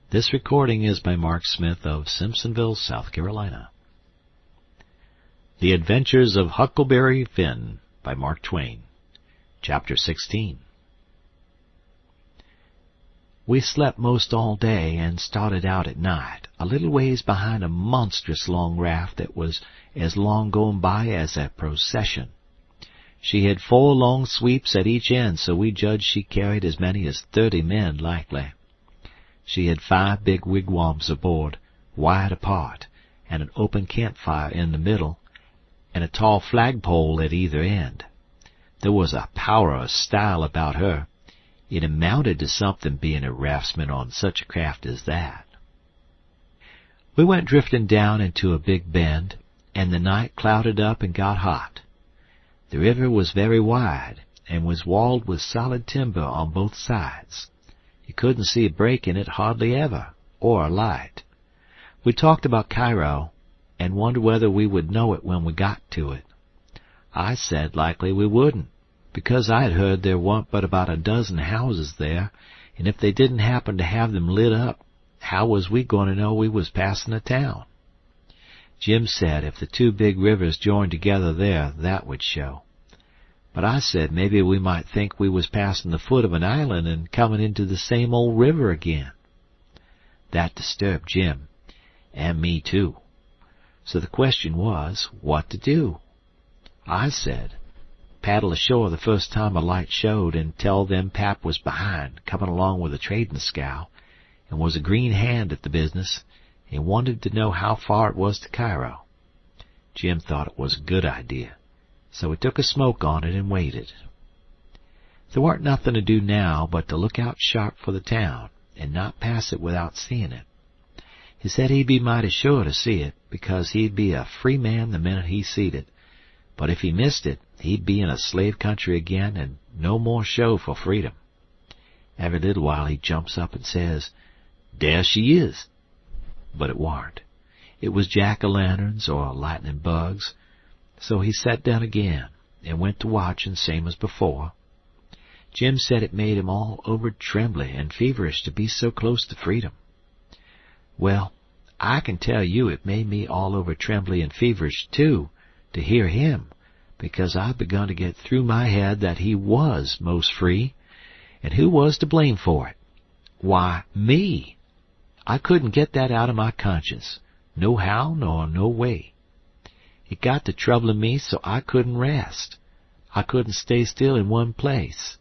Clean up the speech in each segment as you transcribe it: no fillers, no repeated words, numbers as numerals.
This recording is by Mark Smith of Simpsonville, South Carolina. The Adventures of Huckleberry Finn by Mark Twain. Chapter 16. We slept most all day and started out at night, a little ways behind a monstrous long raft that was as long going by as a procession. She had 4 long sweeps at each end, so we judged she carried as many as 30 men likely. She had 5 big wigwams aboard, wide apart, and an open campfire in the middle, and a tall flagpole at either end. There was a power of style about her. It amounted to something being a raftsman on such a craft as that. We went drifting down into a big bend, and the night clouded up and got hot. The river was very wide, and was walled with solid timber on both sides. You couldn't see a break in it hardly ever, or a light. We talked about Cairo, and wondered whether we would know it when we got to it. I said likely we wouldn't, because I had heard there weren't but about a dozen houses there, and if they didn't happen to have them lit up, how was we going to know we was passing a town? Jim said if the 2 big rivers joined together there, that would show. But I said maybe we might think we was passing the foot of an island and coming into the same old river again. That disturbed Jim, and me too. So the question was, what to do? I said, paddle ashore the first time a light showed and tell them Pap was behind, coming along with a trading scow, and was a green hand at the business, and wanted to know how far it was to Cairo. Jim thought it was a good idea, so we took a smoke on it and waited. There warn't nothing to do now but to look out sharp for the town, and not pass it without seeing it. He said he'd be mighty sure to see it, because he'd be a free man the minute he seed it, but if he missed it, he'd be in a slave country again, and no more show for freedom. Every little while he jumps up and says, "There she is." But it warn't. It was jack-o'-lanterns or lightning bugs. So he sat down again, and went to watching same as before. Jim said it made him all over trembly and feverish to be so close to freedom. Well, I can tell you it made me all over trembly and feverish, too, to hear him, because I'd begun to get through my head that he was most free, and who was to blame for it? Why, me. I couldn't get that out of my conscience, no how nor no way. It got to troubling me so I couldn't rest. I couldn't stay still in one place.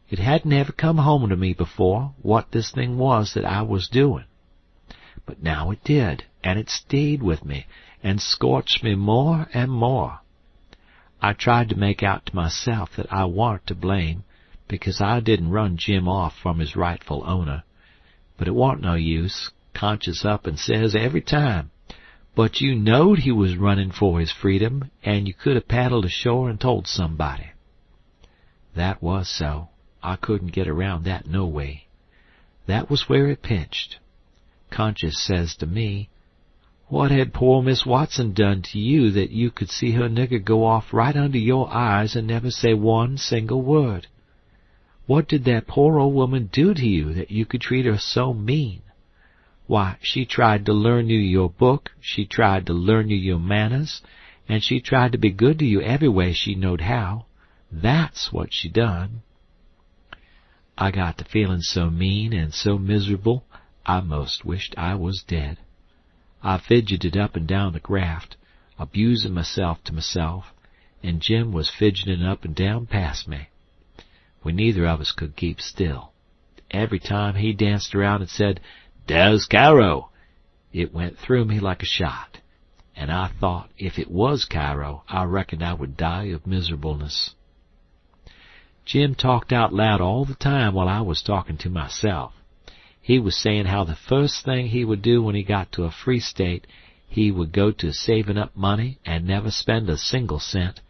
It hadn't ever come home to me before what this thing was that I was doing. But now it did, and it stayed with me, and scorched me more and more. I tried to make out to myself that I warn't to blame, because I didn't run Jim off from his rightful owner. But it warn't no use. Conscience up and says every time, "But you knowed he was running for his freedom, and you could have paddled ashore and told somebody." That was so. I couldn't get around that no way. That was where it pinched. Conscience says to me, "What had poor Miss Watson done to you that you could see her nigger go off right under your eyes and never say one single word? What did that poor old woman do to you that you could treat her so mean? Why, she tried to learn you your book, she tried to learn you your manners, and she tried to be good to you every way she knowed how. That's what she done." I got to feeling so mean and so miserable, I most wished I was dead. I fidgeted up and down the raft, abusing myself to myself, and Jim was fidgeting up and down past me. We neither of us could keep still. Every time he danced around and said, "There's Cairo," it went through me like a shot, and I thought if it was Cairo, I reckoned I would die of miserableness. Jim talked out loud all the time while I was talking to myself. He was saying how the first thing he would do when he got to a free state, he would go to saving up money and never spend a single cent,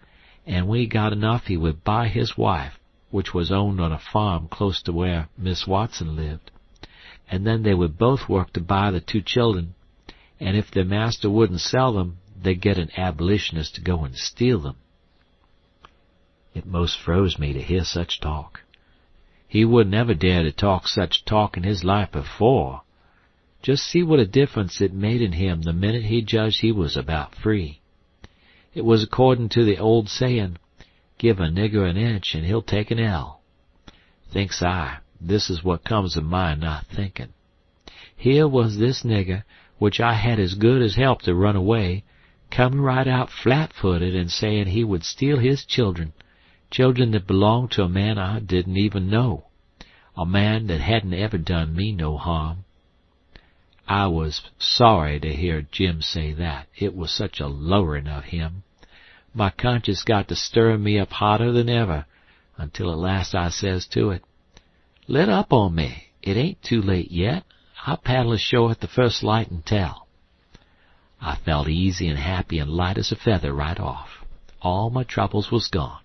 and when he got enough he would buy his wife, which was owned on a farm close to where Miss Watson lived, and then they would both work to buy the 2 children, and if their master wouldn't sell them, they'd get an abolitionist to go and steal them. It most froze me to hear such talk. He wouldn't ever dare to talk such talk in his life before. Just see what a difference it made in him the minute he judged he was about free. It was according to the old saying, give a nigger an inch and he'll take an ell. Thinks I, this is what comes of my not thinking. Here was this nigger, which I had as good as helped to run away, coming right out flat-footed and saying he would steal his children that belonged to a man I didn't even know, a man that hadn't ever done me no harm. I was sorry to hear Jim say that. It was such a lowering of him. My conscience got to stirring me up hotter than ever, until at last I says to it, let up on me. It ain't too late yet. I'll paddle ashore at the first light and tell. I felt easy and happy and light as a feather right off. All my troubles was gone.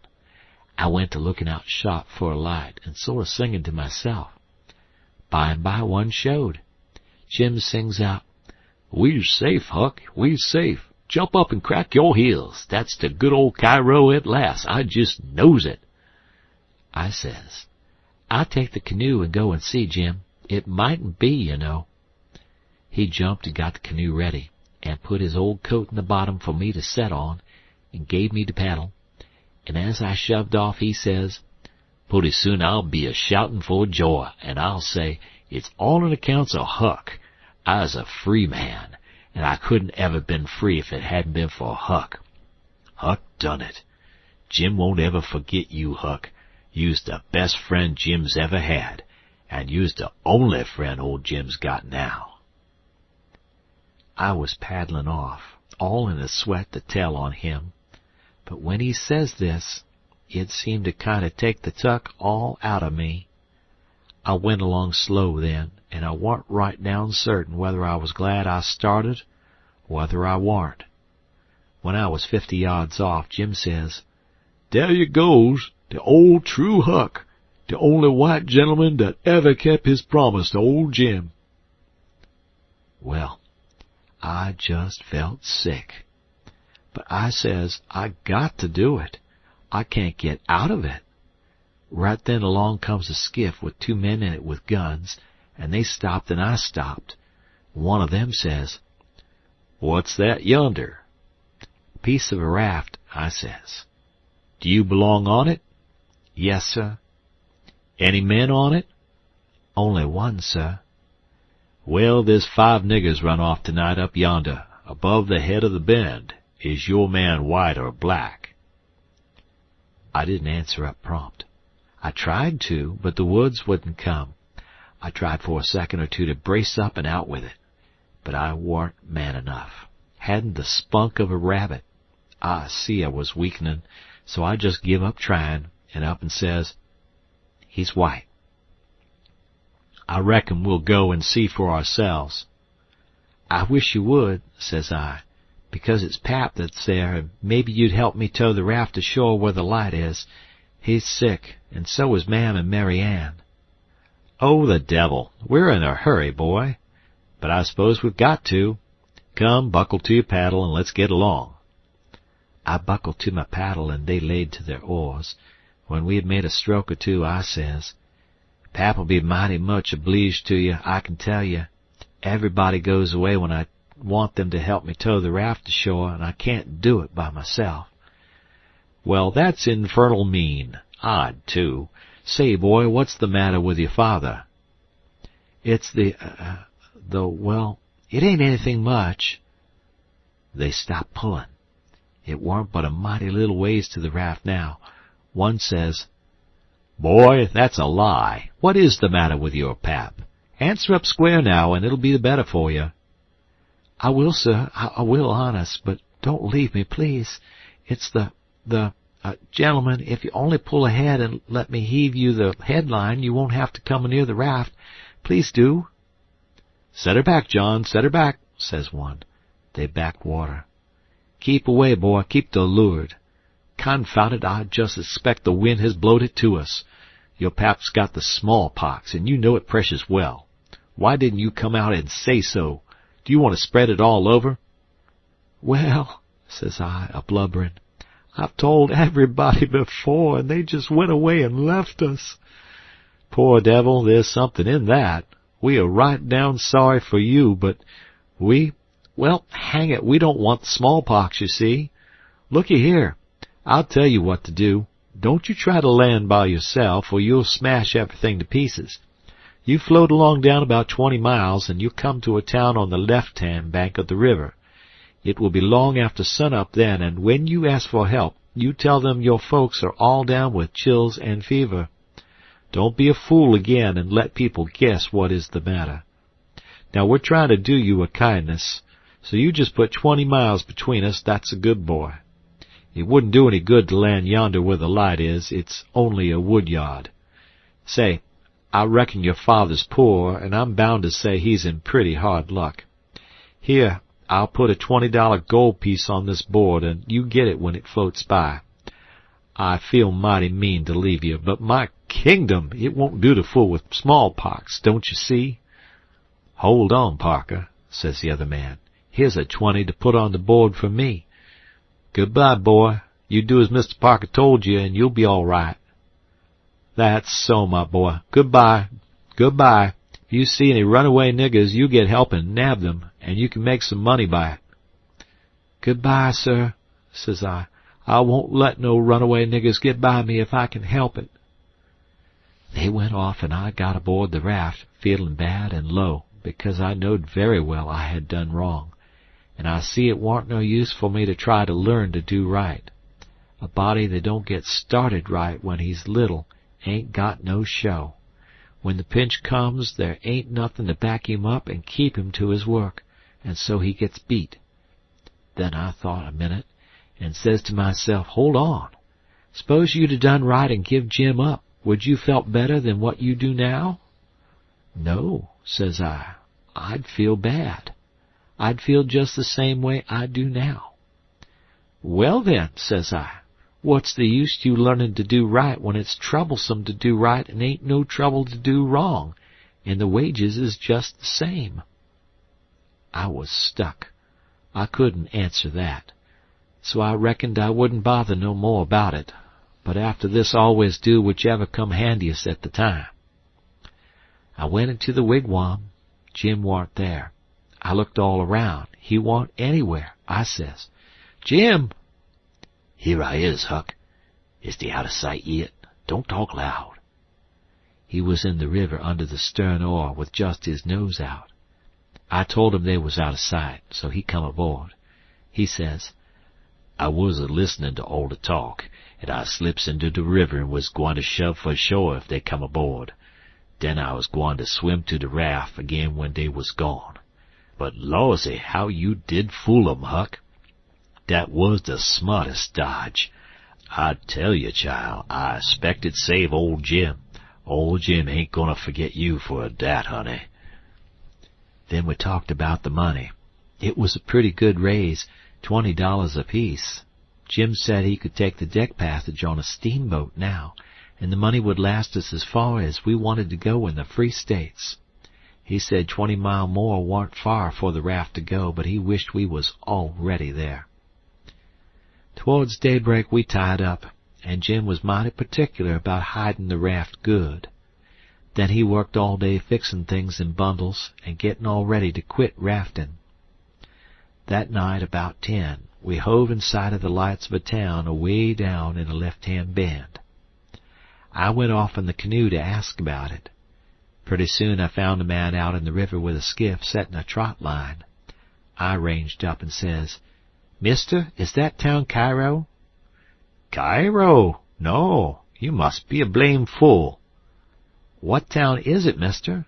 I went to looking out sharp for a light and sort of singing to myself. By and by one showed. Jim sings out, we's safe, Huck, we's safe. Jump up and crack your heels. That's the good old Cairo at last. I just knows it. I says, I'll take the canoe and go and see, Jim. It mightn't be, you know. He jumped and got the canoe ready, and put his old coat in the bottom for me to set on, and gave me the paddle. And as I shoved off, he says, pretty soon I'll be a-shouting for joy, and I'll say, it's all on accounts of Huck. I's a free man, and I couldn't ever been free if it hadn't been for Huck. Huck done it. Jim won't ever forget you, Huck. You's the best friend Jim's ever had, and you's the only friend old Jim's got now. I was paddling off, all in a sweat to tell on him, but when he says this, it seemed to kind of take the tuck all out of me. I went along slow then, and I warn't right down certain whether I was glad I started or whether I warn't. When I was 50 yards off, Jim says, there you goes, the old true Huck, the only white gentleman that ever kept his promise to old Jim. Well, I just felt sick. But I says, I got to do it. I can't get out of it. Right then along comes a skiff with 2 men in it with guns, and they stopped and I stopped. One of them says, what's that yonder? A piece of a raft, I says. Do you belong on it? Yes, sir. Any men on it? Only one, sir. Well, there's 5 niggers run off tonight up yonder, above the head of the bend. Is your man white or black? I didn't answer up prompt. I tried to, but the words wouldn't come. I tried for a second or two to brace up and out with it, but I warn't man enough. Hadn't the spunk of a rabbit. I see I was weakening, so I just give up trying, and up and says, he's white. I reckon we'll go and see for ourselves. I wish you would, says I, because it's Pap that's there, and maybe you'd help me tow the raft ashore where the light is. He's sick, and so is Ma'am and Mary Ann. Oh, the devil! We're in a hurry, boy. But I suppose we've got to. Come, buckle to your paddle, and let's get along. I buckled to my paddle, and they laid to their oars. When we had made a stroke or two, I says, Pap'll be mighty much obleeged to you, I can tell you. Everybody goes away when I want them to help me tow the raft ashore, and I can't do it by myself. Well, that's infernal mean. Odd, too. Say, boy, what's the matter with your father? It's well, it ain't anything much. They stopped pulling. It warn't but a mighty little ways to the raft now. One says, Boy, that's a lie. What is the matter with your pap? Answer up square now, and it'll be the better for you. I will, sir. I will, honest, but don't leave me, please. It's gentlemen, if you only pull ahead and let me heave you the headline, you won't have to come near the raft. Please do. Set her back, John, set her back, says one. They backed water. Keep away, boy, keep to leeward. Confound it, I just expect the wind has blowed it to us. Your pap's got the smallpox, and you know it precious well. Why didn't you come out and say so? Do you want to spread it all over? Well, says I, a-blubbering, I've told everybody before, and they just went away and left us. Poor devil, there's something in that. We are right down sorry for you, but well, hang it, we don't want the smallpox, you see. Looky here, I'll tell you what to do. Don't you try to land by yourself, or you'll smash everything to pieces. You float along down about 20 miles, and you'll come to a town on the left-hand bank of the river. It will be long after sunup then, and when you ask for help, you tell them your folks are all down with chills and fever. Don't be a fool again and let people guess what is the matter. Now, we're trying to do you a kindness, so you just put 20 miles between us, that's a good boy. It wouldn't do any good to land yonder where the light is. It's only a wood yard. Say, I reckon your father's poor, and I'm bound to say he's in pretty hard luck. Here, I'll put a $20 gold piece on this board, and you get it when it floats by. I feel mighty mean to leave you, but my kingdom, it won't do to fool with smallpox, don't you see? Hold on, Parker, says the other man. Here's a 20 to put on the board for me. Goodbye, boy. You do as Mr. Parker told you, and you'll be all right. That's so, my boy. Goodbye. Goodbye. If you see any runaway niggers, you get help and nab them, and you can make some money by it. Goodbye, sir, says I. I won't let no runaway niggers get by me if I can help it. They went off, and I got aboard the raft, feeling bad and low, because I knowed very well I had done wrong, and I see it warn't no use for me to try to learn to do right. A body that don't get started right when he's little ain't got no show. When the pinch comes, there ain't nothing to back him up and keep him to his work, and so he gets beat. Then I thought a minute, and says to myself, hold on. S'pose you'd have done right and give Jim up. Would you felt better than what you do now? No, says I. I'd feel bad. I'd feel just the same way I do now. Well then, says I, what's the use you learning to do right when it's troublesome to do right and ain't no trouble to do wrong, and the wages is just the same? I was stuck. I couldn't answer that, so I reckoned I wouldn't bother no more about it, but after this always do whichever come handiest at the time. I went into the wigwam. Jim warn't there. I looked all around. He warn't anywhere. I says, Jim! Here I is, Huck. Is they out of sight yet? Don't talk loud. He was in the river under the stern oar with just his nose out. I told him they was out of sight, so he come aboard. He says, I was a-listening to all the talk, and I slips into the river and was gwine to shove for shore if they come aboard. Then I was gwine to swim to the raft again when they was gone. But lawsy, how you did fool 'em, Huck. That was the smartest dodge. I tell you, child, I expected save old Jim. Old Jim ain't gonna forget you for that, honey. Then we talked about the money. It was a pretty good raise, $20 apiece. Jim said he could take the deck passage on a steamboat now, and the money would last us as far as we wanted to go in the Free States. He said 20 mile more warn't far for the raft to go, but he wished we was already there. Towards daybreak we tied up, and Jim was mighty particular about hiding the raft good. Then he worked all day fixing things in bundles and getting all ready to quit rafting. That night, about 10, we hove in sight of the lights of a town away down in a left-hand bend. I went off in the canoe to ask about it. Pretty soon I found a man out in the river with a skiff setting a trot line. I ranged up and says, Mister, is that town Cairo? Cairo? No, you must be a blame fool. What town is it, mister?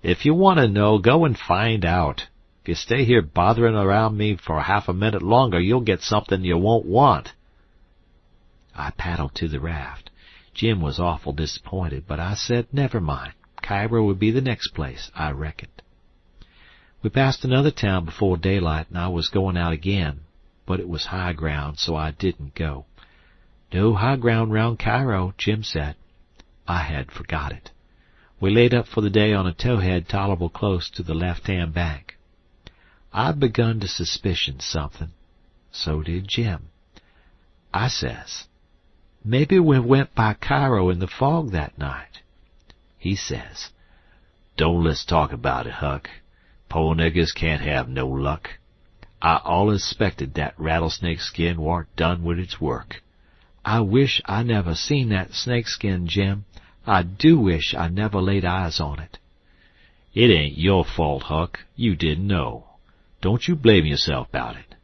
If you want to know, go and find out. If you stay here bothering around me for half a minute longer, you'll get something you won't want. I paddled to the raft. Jim was awful disappointed, but I said, never mind. Cairo would be the next place, I reckoned. We passed another town before daylight, and I was going out again, but it was high ground, so I didn't go. No high ground round Cairo, Jim said. I had forgot it. We laid up for the day on a towhead tolerable close to the left-hand bank. I'd begun to suspicion something. So did Jim. I says, maybe we went by Cairo in the fog that night. He says, Don't let's talk about it, Huck. Po' niggers can't have no luck. I allus expected that rattlesnake skin warn't done with its work. I wish I never seen that snakeskin, Jim. I do wish I never laid eyes on it. It ain't your fault, Huck. You didn't know. Don't you blame yourself about it.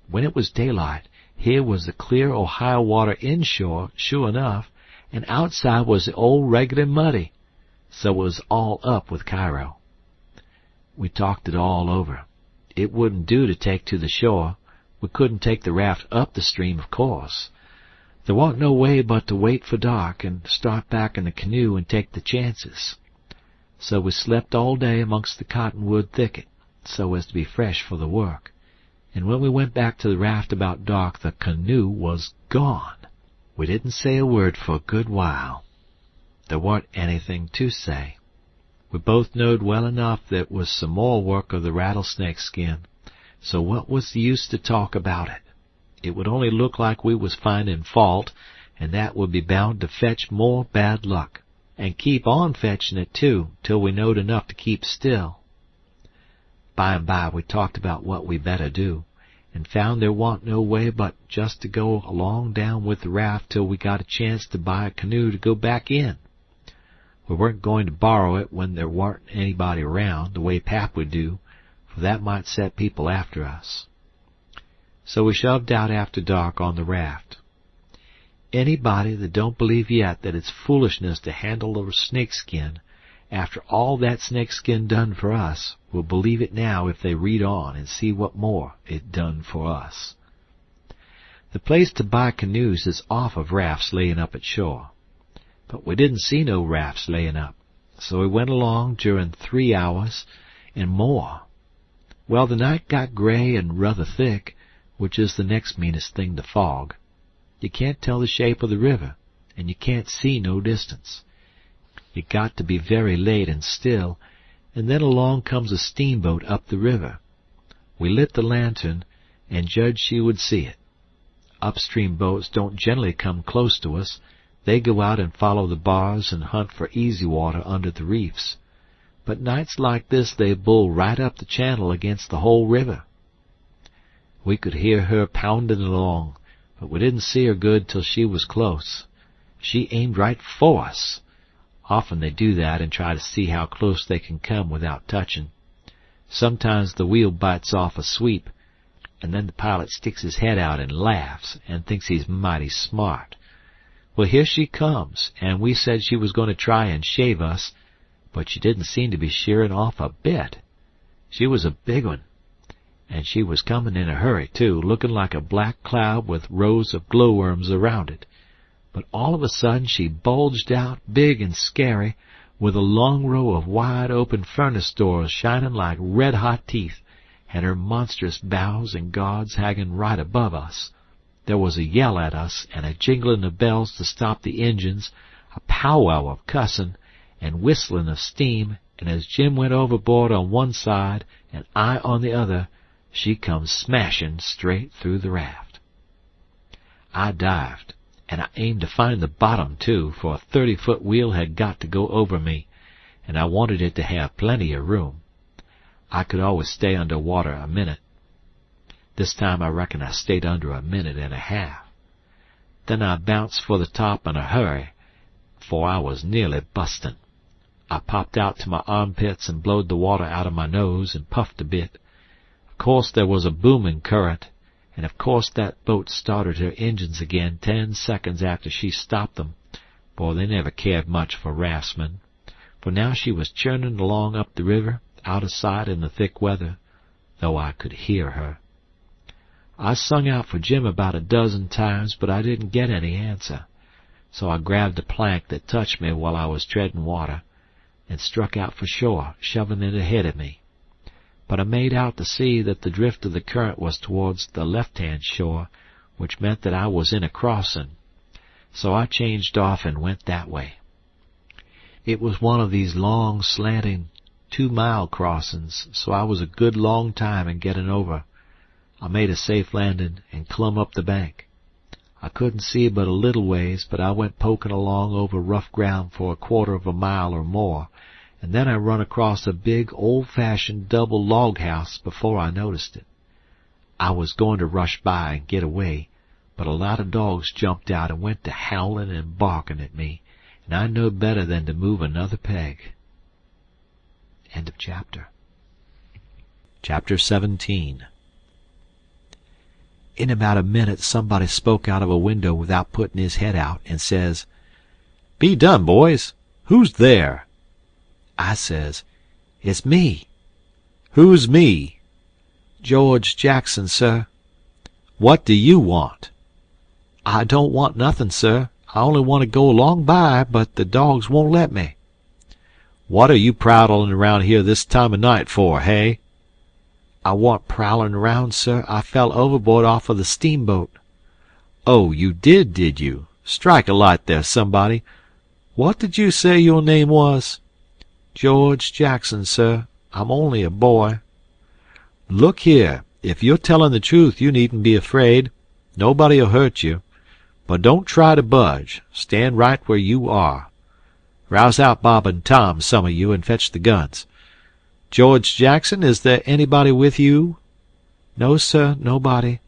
When it was daylight, here was the clear Ohio water inshore, sure enough, and outside was the old regular muddy. So it was all up with Cairo. We talked it all over. It wouldn't do to take to the shore. We couldn't take the raft up the stream, of course. There warn't no way but to wait for dark and start back in the canoe and take the chances. So we slept all day amongst the cottonwood thicket, so as to be fresh for the work. And when we went back to the raft about dark, the canoe was gone. We didn't say a word for a good while. There warn't anything to say. We both knowed well enough that it was some more work of the rattlesnake skin, so what was the use to talk about it? It would only look like we was finding fault, and that would be bound to fetch more bad luck, and keep on fetching it too, till we knowed enough to keep still. By and by we talked about what we better do, and found there warn't no way but just to go along down with the raft till we got a chance to buy a canoe to go back in. We weren't going to borrow it when there warn't anybody around, the way Pap would do, for that might set people after us. So we shoved out after dark on the raft. Anybody that don't believe yet that it's foolishness to handle a snakeskin, after all that snakeskin done for us, will believe it now if they read on and see what more it done for us. The place to buy canoes is off of rafts laying up at shore. But we didn't see no rafts laying up, so we went along during 3 hours and more. Well, the night got gray and rather thick, which is the next meanest thing to fog. You can't tell the shape of the river, and you can't see no distance. You got to be very late and still, and then along comes a steamboat up the river. We lit the lantern, and judged she would see it. Upstream boats don't generally come close to us. They go out and follow the bars and hunt for easy water under the reefs. But nights like this they bull right up the channel against the whole river. We could hear her pounding along, but we didn't see her good till she was close. She aimed right for us. Often they do that and try to see how close they can come without touching. Sometimes the wheel bites off a sweep, and then the pilot sticks his head out and laughs and thinks he's mighty smart. Well, here she comes, and we said she was going to try and shave us, but she didn't seem to be shearing off a bit. She was a big one, and she was coming in a hurry, too, looking like a black cloud with rows of glowworms around it. But all of a sudden she bulged out, big and scary, with a long row of wide-open furnace doors shining like red-hot teeth, and her monstrous bows and guards hanging right above us. There was a yell at us, and a jingling of bells to stop the engines, a powwow of cussing, and whistling of steam, and as Jim went overboard on one side, and I on the other, she come smashing straight through the raft. I dived, and I aimed to find the bottom, too, for a 30-foot wheel had got to go over me, and I wanted it to have plenty of room. I could always stay under water a minute. This time I reckon I stayed under a minute and a half. Then I bounced for the top in a hurry, for I was nearly busting. I popped out to my armpits and blowed the water out of my nose and puffed a bit. Of course there was a booming current, and of course that boat started her engines again 10 seconds after she stopped them, for they never cared much for raftsmen, for now she was churning along up the river, out of sight in the thick weather, though I could hear her. I sung out for Jim about a dozen times, but I didn't get any answer, so I grabbed a plank that touched me while I was treading water, and struck out for shore, shoving it ahead of me. But I made out to see that the drift of the current was towards the left-hand shore, which meant that I was in a crossing, so I changed off and went that way. It was one of these long, slanting 2-mile crossings, so I was a good long time in getting over. I made a safe landing and clumb up the bank. I couldn't see but a little ways, but I went poking along over rough ground for a 1/4 of a mile or more, and then I run across a big, old-fashioned double log house before I noticed it. I was going to rush by and get away, but a lot of dogs jumped out and went to howling and barking at me, and I know better than to move another peg. End of chapter. Chapter 17. In about a minute somebody spoke out of a window without putting his head out and says, "Be done, boys. Who's there?" I says, "It's me." "Who's me?" "George Jackson, sir." "What do you want?" "I don't want nothing, sir. I only want to go along by, but the dogs won't let me." "What are you prowling around here this time of night for, hey?" "I warn't prowling around, sir. I fell overboard off of the steamboat." "Oh, you did you? Strike a light there, somebody. What did you say your name was?" "George Jackson, sir. I'm only a boy." "Look here, if you're telling the truth you needn't be afraid. Nobody'll hurt you. But don't try to budge. Stand right where you are. Rouse out Bob and Tom, some of you, and fetch the guns. George Jackson, is there anybody with you?" "No, sir, nobody."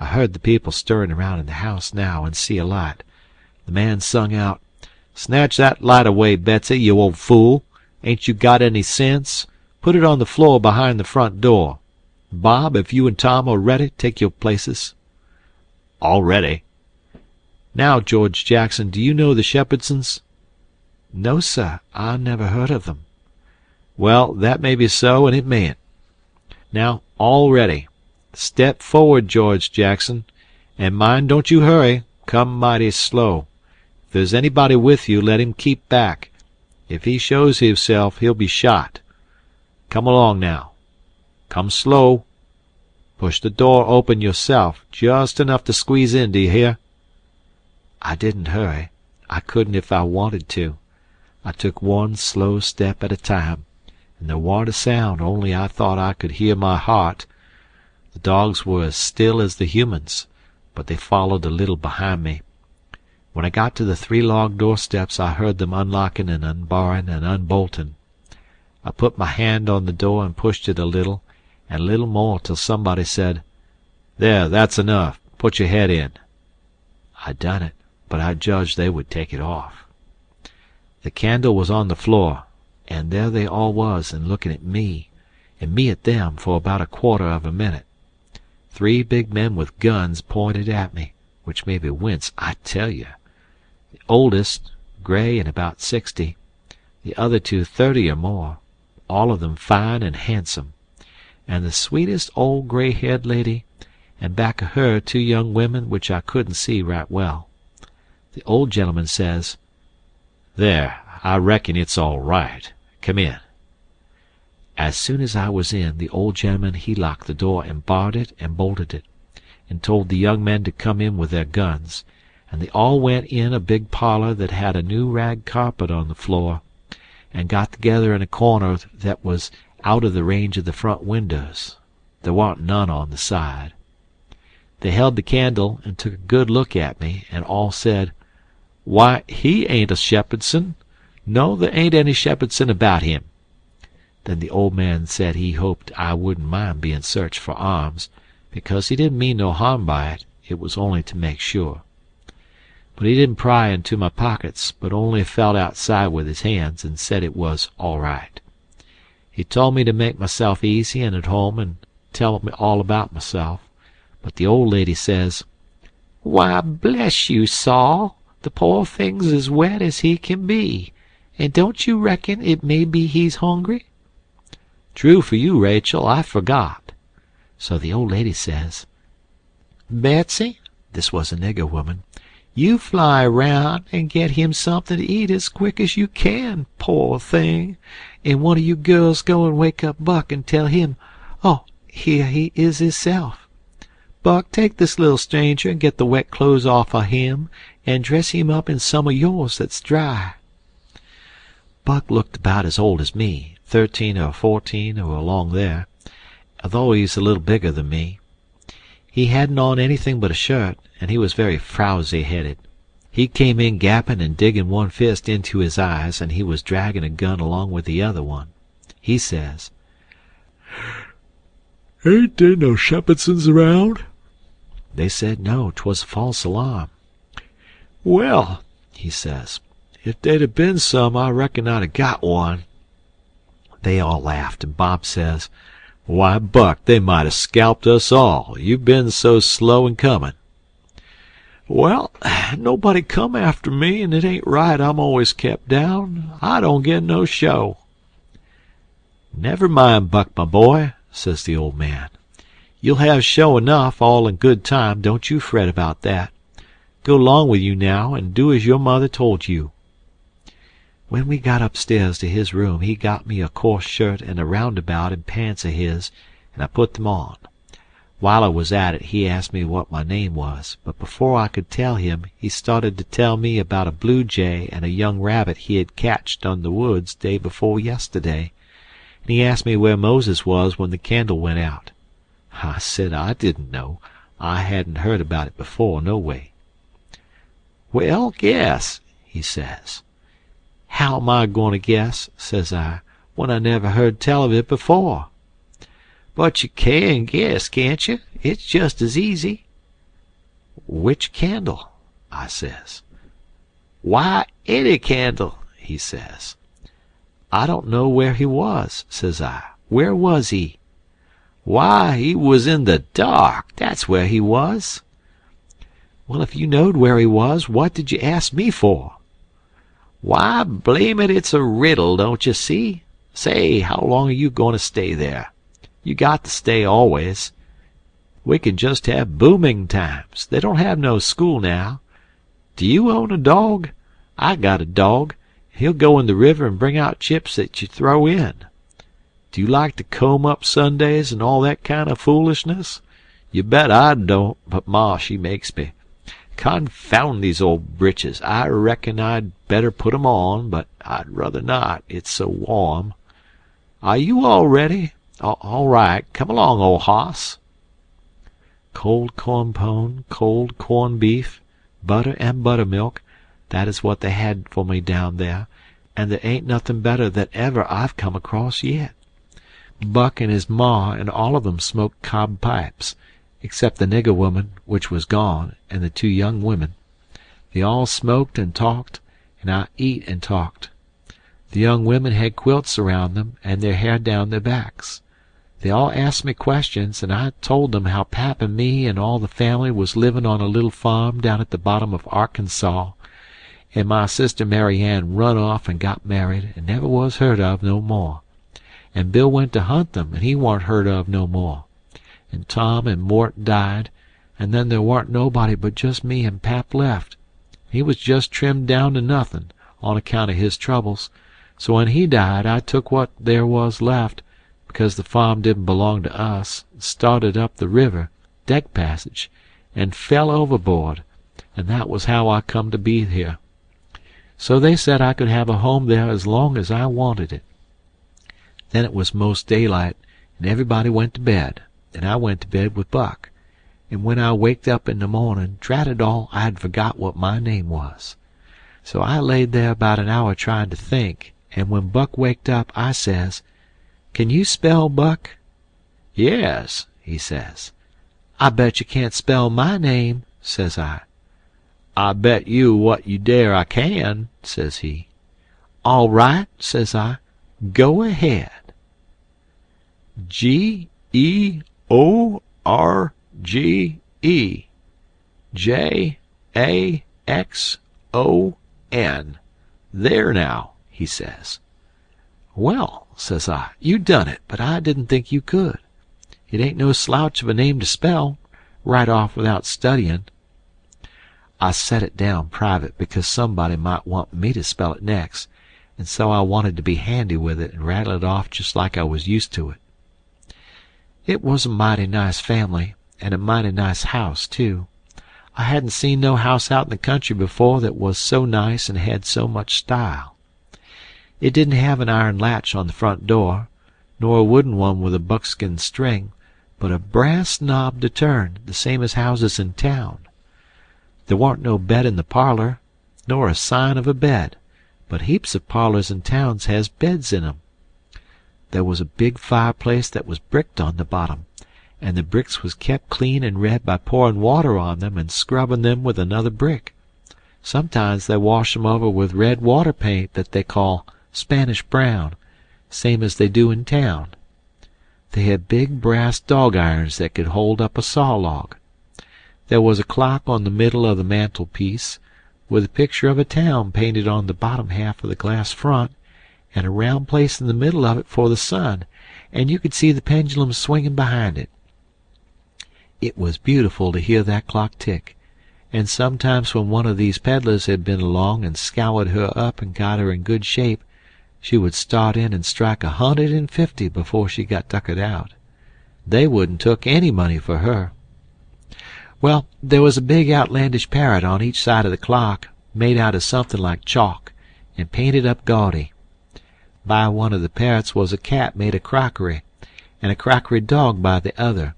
I heard the people stirring around in the house now and see a light. The man sung out, "Snatch that light away, Betsy, you old fool. Ain't you got any sense? Put it on the floor behind the front door. Bob, if you and Tom are ready, take your places." "All ready." "Now, George Jackson, do you know the Shepherdsons?" "No, sir. I never heard of them." "Well, that may be so, and it mayn't. Now, all ready. Step forward, George Jackson. And mind, don't you hurry. Come mighty slow. If there's anybody with you, let him keep back. If he shows himself, he'll be shot. Come along now. Come slow. Push the door open yourself, just enough to squeeze in, do you hear?" I didn't hurry. I couldn't if I wanted to. I took one slow step at a time, and there warn't a sound, only I thought I could hear my heart. The dogs were as still as the humans, but they followed a little behind me. When I got to the 3 log doorsteps I heard them unlocking and unbarring and unbolting. I put my hand on the door and pushed it a little more till somebody said, "There, that's enough. Put your head in." I done it, but I judged they would take it off. The candle was on the floor, and there they all was, and looking at me, and me at them, for about a quarter of a minute. 3 big men with guns pointed at me, which made me wince, I tell you. The oldest, gray and about 60, the other 2 30 or more, all of them fine and handsome, and the sweetest old gray-haired lady, and back of her 2 young women which I couldn't see right well. The old gentleman says, "There, I reckon it's all right. Come in." As soon as I was in, the old gentleman he locked the door and barred it and bolted it, and told the young men to come in with their guns, and they all went in a big parlor that had a new rag carpet on the floor, and got together in a corner that was out of the range of the front windows. There warn't none on the side. They held the candle and took a good look at me, and all said, "Why, he ain't a Shepherdson. No, there ain't any Shepherdson about him." Then the old man said he hoped I wouldn't mind being searched for arms, because he didn't mean no harm by it. It was only to make sure. But he didn't pry into my pockets, but only felt outside with his hands and said it was all right. He told me to make myself easy and at home and tell me all about myself. But the old lady says, "Why, bless you, Saul, the poor thing's as wet as he can be, and don't you reckon it may be he's hungry?" "True for you, Rachel, I forgot." So the old lady says, "Betsy," this was a nigger woman, "you fly round and get him something to eat as quick as you can, poor thing, and one of you girls go and wake up Buck and tell him, oh, here he is hisself. Buck, take this little stranger and get the wet clothes off of him and dress him up in some of yours that's dry." Buck looked about as old as me, 13 or 14 or along there, although he's a little bigger than me. He hadn't on anything but a shirt, and he was very frowsy-headed. He came in gapping and digging one fist into his eyes, and he was dragging a gun along with the other one. He says, "Ain't there no Shepherdsons around?" They said no, 'twas a false alarm. "Well," he says, "if they'd have been some, I reckon I'd have got one." They all laughed, and Bob says, "Why, Buck, they might have scalped us all. You've been so slow in coming." "Well, nobody come after me, and it ain't right I'm always kept down. I don't get no show." "Never mind, Buck, my boy," says the old man. "You'll have show enough, all in good time, don't you fret about that. Go 'long with you now, and do as your mother told you." When we got upstairs to his room, he got me a coarse shirt and a roundabout and pants of his, and I put them on. While I was at it, he asked me what my name was, but before I could tell him, he started to tell me about a blue jay and a young rabbit he had catched on the woods day before yesterday, and he asked me where Moses was when the candle went out. I said I didn't know. I hadn't heard about it before, no way. "Well, guess," he says. "How am I going to guess," says I, "when I never heard tell of it before?" "But you can guess, can't you? It's just as easy." "Which candle?" I says. "Why, any candle," he says. "I don't know where he was," says I. "Where was he?" "Why, he was in the dark, that's where he was." "Well, if you knowed where he was, what did you ask me for?" "Why, blame it, it's a riddle, don't you see? Say, how long are you going to stay there? You got to stay always. We can just have booming times. They don't have no school now. Do you own a dog? I got a dog. He'll go in the river and bring out chips that you throw in. Do you like to comb up Sundays and all that kind of foolishness? You bet I don't, but Ma, she makes me. Confound these old britches. I reckon I'd better put 'em on, but I'd rather not. It's so warm. Are you all ready? All right. Come along, old hoss." Cold corn pone, cold corned beef, butter and buttermilk, that is what they had for me down there, and there ain't nothing better that ever I've come across yet. Buck and his ma and all of 'em smoked cob pipes, except the nigger woman, which was gone, and the two young women. They all smoked and talked, and I eat and talked. The young women had quilts around them and their hair down their backs. They all asked me questions, and I told them how Pap and me and all the family was living on a little farm down at the bottom of Arkansas, and my sister Mary Ann run off and got married and never was heard of no more, and Bill went to hunt them and he warn't heard of no more, and Tom and Mort died, and then there warn't nobody but just me and Pap left. He was just trimmed down to nothing on account of his troubles, so when he died I took what there was left, because the farm didn't belong to us, started up the river, deck passage, and fell overboard, and that was how I come to be here. So they said I could have a home there as long as I wanted it. Then it was most daylight, and everybody went to bed, and I went to bed with Buck, and when I waked up in the morning, drat it all, I had forgot what my name was. So I laid there about an hour trying to think, and when Buck waked up, I says, "Can you spell, Buck?" "Yes," he says. "I bet you can't spell my name," says I. "I bet you what you dare I can," says he. "All right," says I. "Go ahead." George Jackson. There now, he says. "Well," says I, "you done it, but I didn't think you could. It ain't no slouch of a name to spell, right off without studying." I set it down private because somebody might want me to spell it next, and so I wanted to be handy with it and rattle it off just like I was used to it. It was a mighty nice family, and a mighty nice house, too. I hadn't seen no house out in the country before that was so nice and had so much style. It didn't have an iron latch on the front door, nor a wooden one with a buckskin string, but a brass knob to turn, the same as houses in town. There warn't no bed in the parlor, nor a sign of a bed, but heaps of parlors in towns has beds in 'em. There was a big fireplace that was bricked on the bottom, and the bricks was kept clean and red by pouring water on them and scrubbing them with another brick. Sometimes they wash 'em over with red water paint that they call Spanish brown, same as they do in town. They had big brass dog irons that could hold up a saw log. There was a clock on the middle of the mantelpiece, with a picture of a town painted on the bottom half of the glass front, and a round place in the middle of it for the sun, and you could see the pendulum swinging behind it. It was beautiful to hear that clock tick, and sometimes when one of these peddlers had been along and scoured her up and got her in good shape, she would start in and strike 150 before she got tuckered out. They wouldn't took any money for her. Well, there was a big outlandish parrot on each side of the clock, made out of something like chalk, and painted up gaudy. By one of the parrots was a cat made of crockery, and a crockery dog by the other,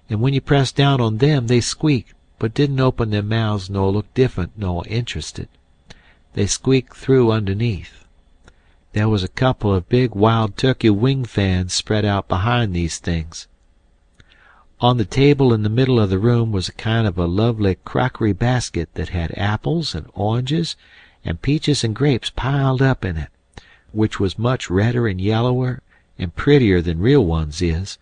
and when you pressed down on them they squeaked, but didn't open their mouths nor look different nor interested. They squeaked through underneath. There was a couple of big wild turkey wing fans spread out behind these things. On the table in the middle of the room was a kind of a lovely crockery basket that had apples and oranges and peaches and grapes piled up in it, which was much redder and yellower and prettier than real ones is,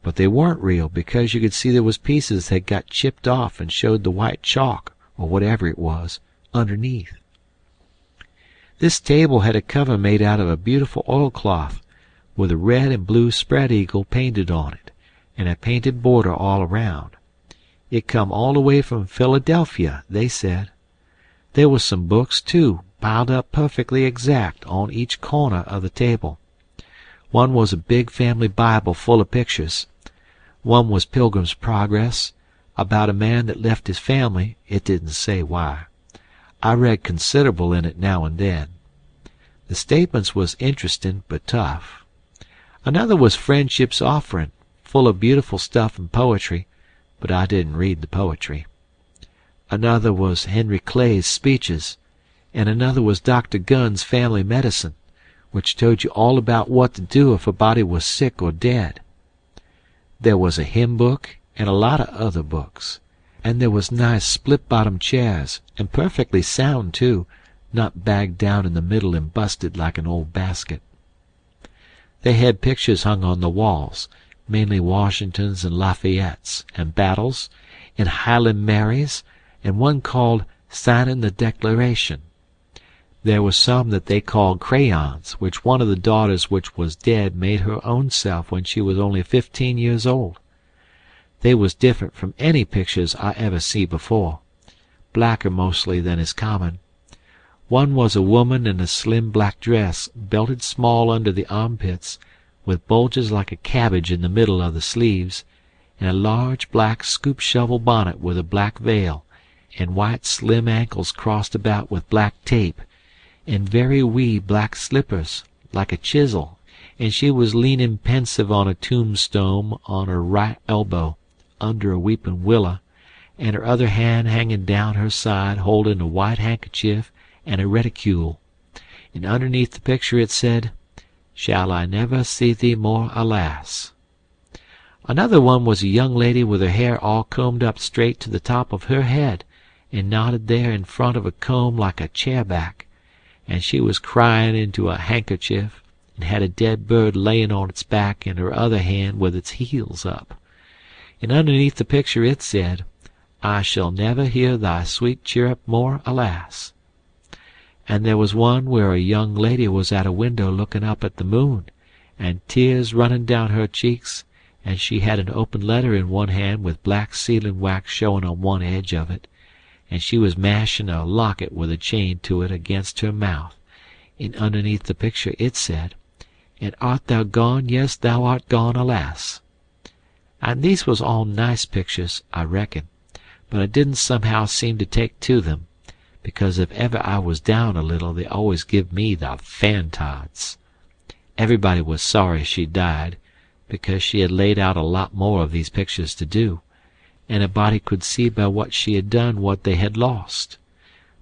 but they weren't real because you could see there was pieces that got chipped off and showed the white chalk, or whatever it was, underneath. This table had a cover made out of a beautiful oilcloth, with a red and blue spread eagle painted on it, and a painted border all around. It come all the way from Philadelphia, they said. There was some books, too, piled up perfectly exact on each corner of the table. One was a big family Bible full of pictures. One was Pilgrim's Progress, about a man that left his family, it didn't say why. I read considerable in it now and then. The statements was interesting but tough. Another was Friendship's Offering, full of beautiful stuff and poetry, but I didn't read the poetry. Another was Henry Clay's Speeches, and another was Dr. Gunn's Family Medicine, which told you all about what to do if a body was sick or dead. There was a hymn book and a lot of other books, and there was nice split-bottom chairs, and perfectly sound, too, not bagged down in the middle and busted like an old basket. They had pictures hung on the walls, mainly Washingtons and Lafayettes, and battles, and Highland Marys, and one called Signing the Declaration. There were some that they called crayons, which one of the daughters which was dead made her own self when she was only 15 years old. They was different from any pictures I ever see before, blacker mostly than is common. One was a woman in a slim black dress, belted small under the armpits, with bulges like a cabbage in the middle of the sleeves, and a large black scoop-shovel bonnet with a black veil, and white slim ankles crossed about with black tape, and very wee black slippers, like a chisel, and she was leaning pensive on a tombstone on her right elbow, under a weeping willow, and her other hand hanging down her side holding a white handkerchief and a reticule, and underneath the picture it said, "Shall I never see thee more, alas?" Another one was a young lady with her hair all combed up straight to the top of her head, and knotted there in front of a comb like a chair-back, and she was crying into a handkerchief, and had a dead bird laying on its back in her other hand with its heels up. And underneath the picture it said, "I shall never hear thy sweet chirrup more, alas." And there was one where a young lady was at a window looking up at the moon, and tears running down her cheeks, and she had an open letter in one hand with black sealing wax showing on one edge of it, and she was mashing a locket with a chain to it against her mouth, and underneath the picture it said, "And art thou gone? Yes, thou art gone, alas." And these was all nice pictures, I reckon, but I didn't somehow seem to take to them, because if ever I was down a little they always give me the fan-tods. Everybody was sorry she died, because she had laid out a lot more of these pictures to do, and a body could see by what she had done what they had lost.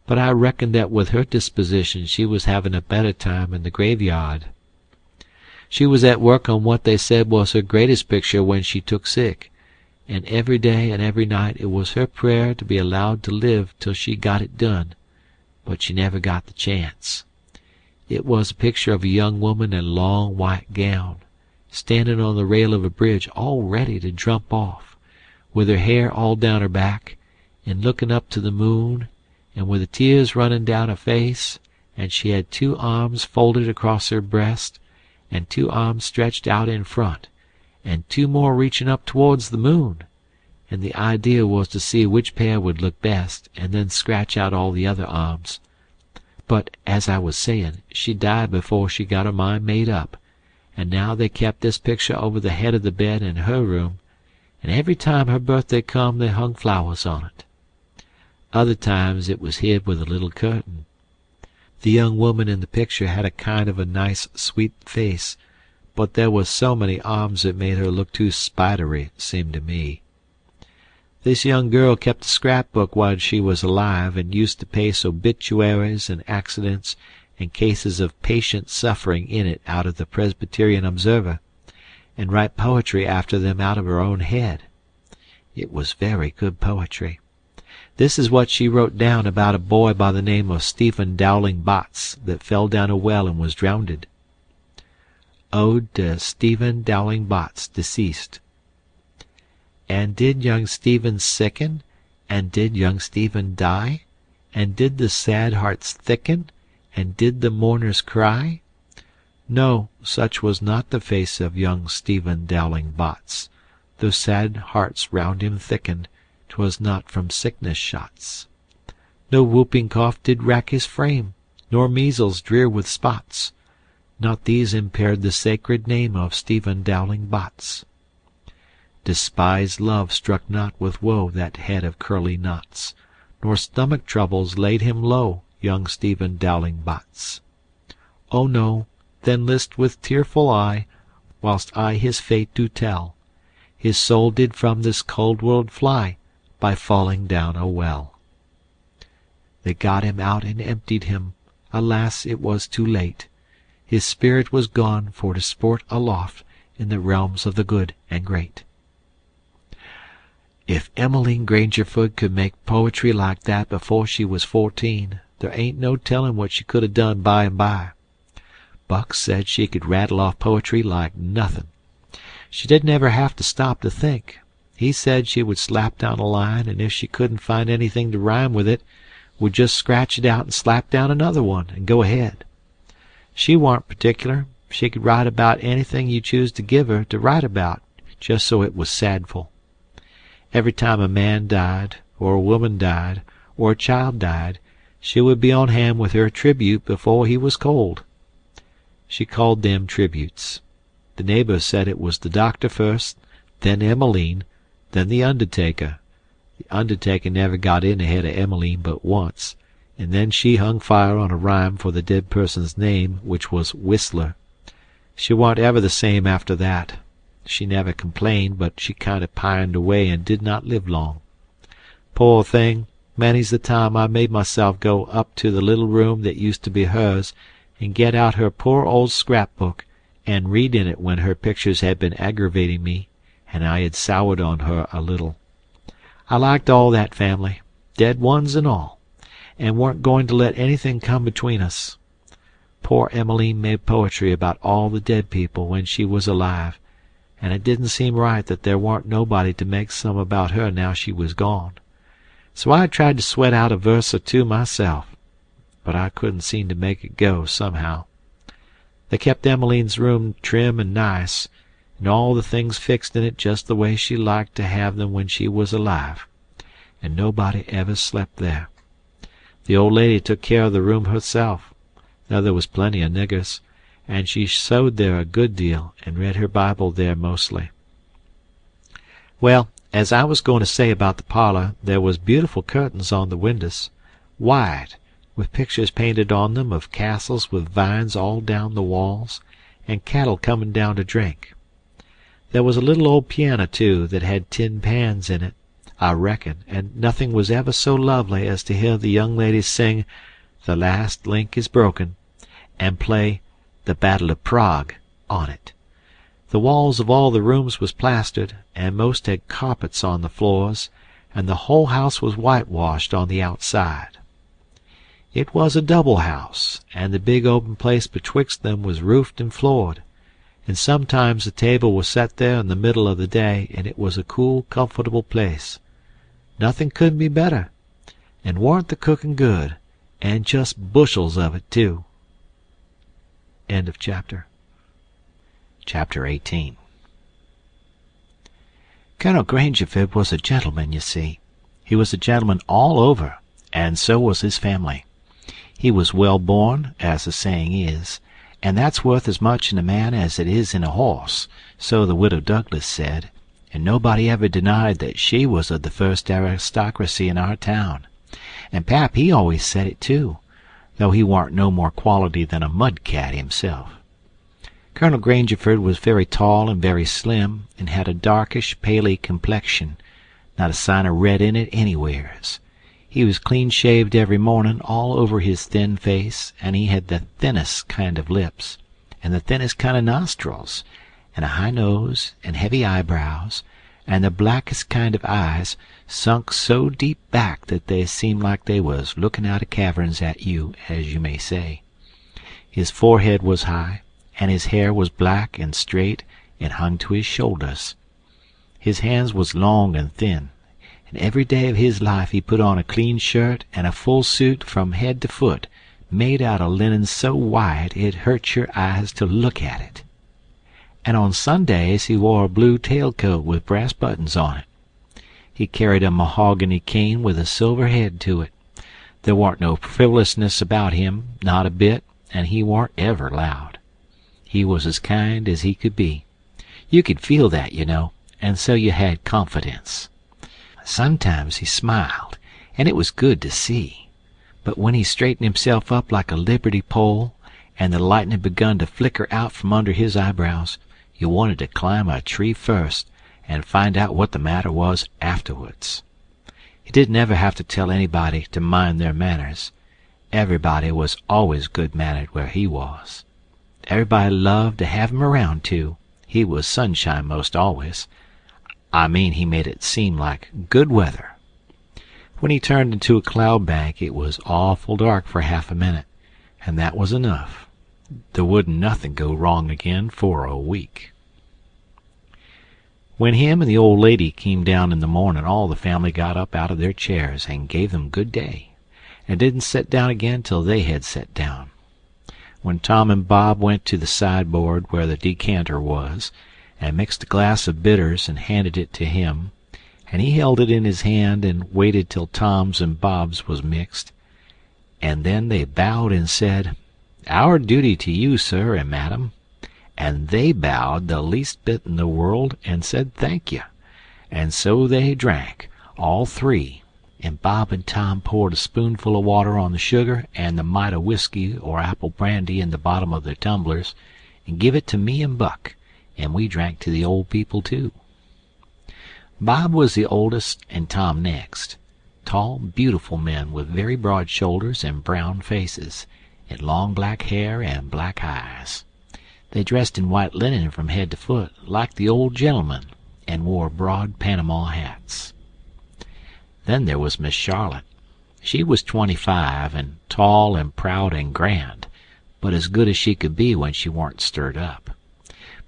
but I reckoned that with her disposition she was having a better time in the graveyard. She was at work on what they said was her greatest picture when she took sick, and every day and every night it was her prayer to be allowed to live till she got it done, but she never got the chance. It was a picture of a young woman in a long white gown, standing on the rail of a bridge all ready to jump off, with her hair all down her back, and looking up to the moon, and with the tears running down her face, and she had 2 arms folded across her breast, and 2 arms stretched out in front, and 2 more reaching up towards the moon, and the idea was to see which pair would look best, and then scratch out all the other arms. But, as I was saying, she died before she got her mind made up, and now they kept this picture over the head of the bed in her room, and every time her birthday come they hung flowers on it. Other times it was hid with a little curtain. The young woman in the picture had a kind of a nice, sweet face, but there was so many arms it made her look too spidery, seemed to me. This young girl kept a scrapbook while she was alive, and used to paste obituaries and accidents and cases of patient suffering in it out of the Presbyterian Observer, and write poetry after them out of her own head. It was very good poetry. This is what she wrote down about a boy by the name of Stephen Dowling Bots that fell down a well and was drowned. Ode to Stephen Dowling Bots, deceased. And did young Stephen sicken? And did young Stephen die? And did the sad hearts thicken? And did the mourners cry? No, such was not the face of young Stephen Dowling Bots, though sad hearts round him thickened. 'Twas not from sickness shots. No whooping cough did rack his frame, nor measles drear with spots. Not these impaired the sacred name of Stephen Dowling Bots. Despised love struck not with woe that head of curly knots, nor stomach troubles laid him low, young Stephen Dowling Bots. Oh no, then list with tearful eye, whilst I his fate do tell. His soul did from this cold world fly, by falling down a well. They got him out and emptied him. Alas, it was too late. His spirit was gone for to sport aloft in the realms of the good and great. If Emmeline Grangerford could make poetry like that before she was 14, there ain't no telling what she could have done by and by. Buck said she could rattle off poetry like nothing. She didn't ever have to stop to think. He said she would slap down a line, and if she couldn't find anything to rhyme with it, would just scratch it out and slap down another one, and go ahead. She warn't particular. She could write about anything you choose to give her to write about, just so it was sadful. Every time a man died, or a woman died, or a child died, she would be on hand with her tribute before he was cold. She called them tributes. The neighbors said it was the doctor first, then Emmeline, then the undertaker. The undertaker never got in ahead of Emmeline but once, and then she hung fire on a rhyme for the dead person's name, which was Whistler. She warn't ever the same after that. She never complained, but she kind of pined away and did not live long. Poor thing, many's the time I made myself go up to the little room that used to be hers and get out her poor old scrapbook and read in it when her pictures had been aggravating me and I had soured on her a little. I liked all that family, dead ones and all, and weren't going to let anything come between us. Poor Emmeline made poetry about all the dead people when she was alive, and it didn't seem right that there warn't nobody to make some about her now she was gone. So I tried to sweat out a verse or two myself, but I couldn't seem to make it go somehow. They kept Emmeline's room trim and nice, and all the things fixed in it just the way she liked to have them when she was alive, and nobody ever slept there. The old lady took care of the room herself, though there was plenty of niggers, and she sewed there a good deal and read her Bible there mostly. Well, as I was going to say about the parlor, there was beautiful curtains on the windows, wide, with pictures painted on them of castles with vines all down the walls, and cattle coming down to drink. There was a little old piano, too, that had tin pans in it, I reckon, and nothing was ever so lovely as to hear the young ladies sing "The Last Link is Broken," and play "The Battle of Prague" on it. The walls of all the rooms was plastered, and most had carpets on the floors, and the whole house was whitewashed on the outside. It was a double house, and the big open place betwixt them was roofed and floored, and sometimes the table was set there in the middle of the day, and it was a cool, comfortable place. Nothing couldn't be better, and warn't the cooking good, and just bushels of it, too. End of chapter. Chapter 18. Colonel Grangerford was a gentleman, you see. He was a gentleman all over, and so was his family. He was well born, as the saying is, and that's worth as much in a man as it is in a horse, so the Widow Douglas said, and nobody ever denied that she was of the first aristocracy in our town. And Pap he always said it too, though he warn't no more quality than a mud-cat himself. Colonel Grangerford was very tall and very slim, and had a darkish, paly complexion, not a sign of red in it anywheres. He was clean-shaved every morning all over his thin face, and he had the thinnest kind of lips, and the thinnest kind of nostrils, and a high nose, and heavy eyebrows, and the blackest kind of eyes, sunk so deep back that they seemed like they was looking out of caverns at you, as you may say. His forehead was high, and his hair was black and straight and hung to his shoulders. His hands was long and thin, and every day of his life he put on a clean shirt and a full suit from head to foot, made out of linen so white it hurt your eyes to look at it. And on Sundays he wore a blue tailcoat with brass buttons on it. He carried a mahogany cane with a silver head to it. There warn't no frivolousness about him, not a bit, and he warn't ever loud. He was as kind as he could be. You could feel that, you know, and so you had confidence. Sometimes he smiled, and it was good to see. But when he straightened himself up like a liberty pole, and the lightning begun to flicker out from under his eyebrows, you wanted to climb a tree first and find out what the matter was afterwards. He didn't ever have to tell anybody to mind their manners. Everybody was always good-mannered where he was. Everybody loved to have him around, too. He was sunshine most always. I mean, he made it seem like good weather. When he turned into a cloud bank, it was awful dark for half a minute, and that was enough. There wouldn't nothing go wrong again for a week. When him and the old lady came down in the morning, all the family got up out of their chairs and gave them good day, and didn't sit down again till they had sat down. When Tom and Bob went to the sideboard where the decanter was, and mixed a glass of bitters and handed it to him, and he held it in his hand and waited till Tom's and Bob's was mixed, and then they bowed and said, "Our duty to you, sir and madam," and they bowed the least bit in the world and said thank you, and so they drank, all three, and Bob and Tom poured a spoonful of water on the sugar and the mite of whiskey or apple brandy in the bottom of their tumblers, and give it to me and Buck, and we drank to the old people too. Bob was the oldest and Tom next. Tall, beautiful men with very broad shoulders and brown faces, and long black hair and black eyes. They dressed in white linen from head to foot, like the old gentleman, and wore broad Panama hats. Then there was Miss Charlotte. She was 25, and tall and proud and grand, but as good as she could be when she warn't stirred up.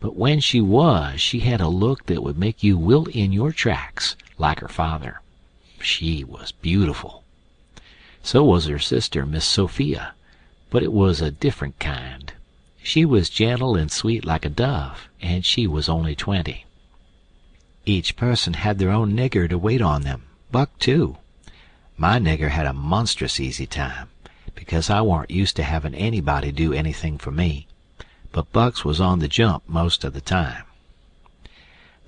But when she was, she had a look that would make you wilt in your tracks, like her father. She was beautiful. So was her sister, Miss Sophia, but it was a different kind. She was gentle and sweet like a dove, and she was only 20. Each person had their own nigger to wait on them, Buck too. My nigger had a monstrous easy time, because I warn't used to having anybody do anything for me, but Buck's was on the jump most of the time.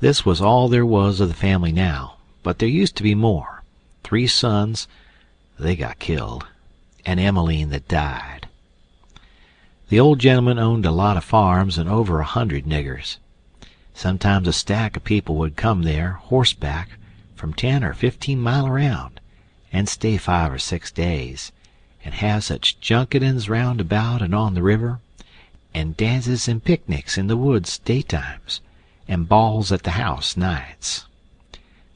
This was all there was of the family now, but there used to be more. 3 sons, they got killed, and Emmeline that died. The old gentleman owned a lot of farms and over 100 niggers. Sometimes a stack of people would come there, horseback, from 10 or 15 mile around, and stay 5 or 6 days, and have such junketings round about and on the river, and dances and picnics in the woods daytimes, and balls at the house nights.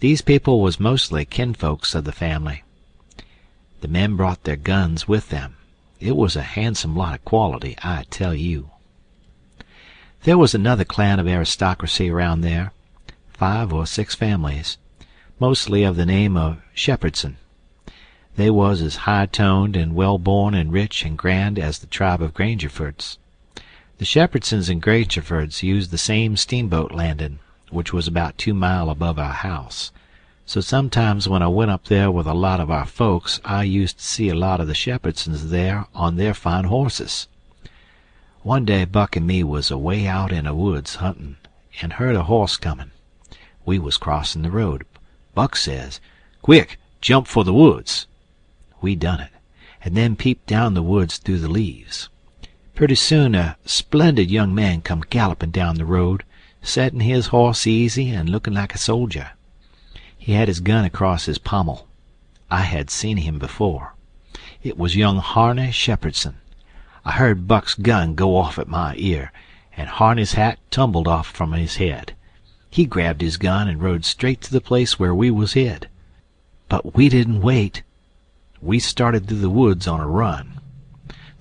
These people was mostly kinfolks of the family. The men brought their guns with them. It was a handsome lot of quality, I tell you. There was another clan of aristocracy around there, 5 or 6 families, mostly of the name of Shepherdson. They was as high-toned and well-born and rich and grand as the tribe of Grangerfords. The Shepherdsons and Grangerfords used the same steamboat landing, which was about 2 mile above our house. So sometimes when I went up there with a lot of our folks, I used to see a lot of the Shepherdsons there on their fine horses. One day Buck and me was away out in the woods hunting, and heard a horse comin'. We was crossin' the road. Buck says, "Quick, jump for the woods." We done it, and then peeped down the woods through the leaves. Pretty soon a splendid young man come gallopin' down the road, settin' his horse easy and lookin' like a soldier. He had his gun across his pommel. I had seen him before. It was young Harney Shepherdson. I heard Buck's gun go off at my ear, and Harney's hat tumbled off from his head. He grabbed his gun and rode straight to the place where we was hid. But we didn't wait. We started through the woods on a run.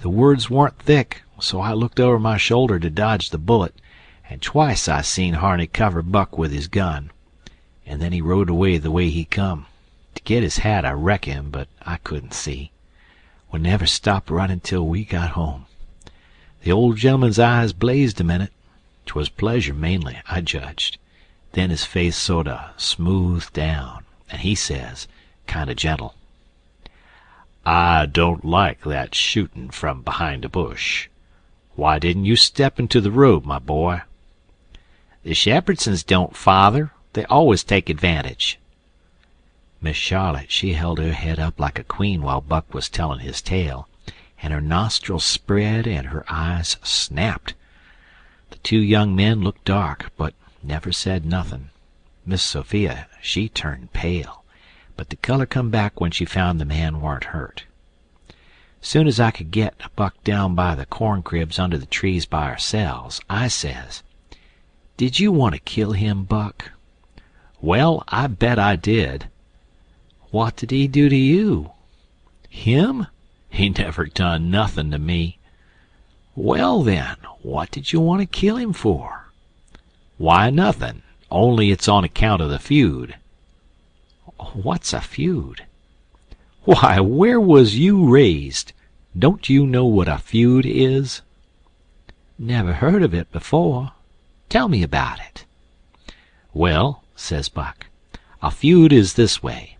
The woods weren't thick, so I looked over my shoulder to dodge the bullet, and twice I seen Harney cover Buck with his gun, and then he rode away the way he come. To get his hat, I reckon, but I couldn't see. We never stopped running till we got home. The old gentleman's eyes blazed a minute. 'Twas pleasure mainly, I judged. Then his face sorta smoothed down, and he says, kind of gentle, "I don't like that shooting from behind a bush. Why didn't you step into the road, my boy?" "The Shepherdsons don't, father. They always take advantage." Miss Charlotte, she held her head up like a queen while Buck was tellin' his tale, and her nostrils spread and her eyes snapped. The 2 young men looked dark, but never said nothin'. Miss Sophia, she turned pale, but the color come back when she found the man warn't hurt. Soon as I could get Buck down by the corn cribs under the trees by ourselves, I says, "Did you want to kill him, Buck?" "Well, I bet I did." "What did he do to you?" "Him? He never done nothin' to me." "Well, then, what did you want to kill him for?" "Why, nothin', only it's on account of the feud." "What's a feud?" "Why, where was you raised? Don't you know what a feud is?" "Never heard of it before. Tell me about it." "Well," says Buck, "a feud is this way.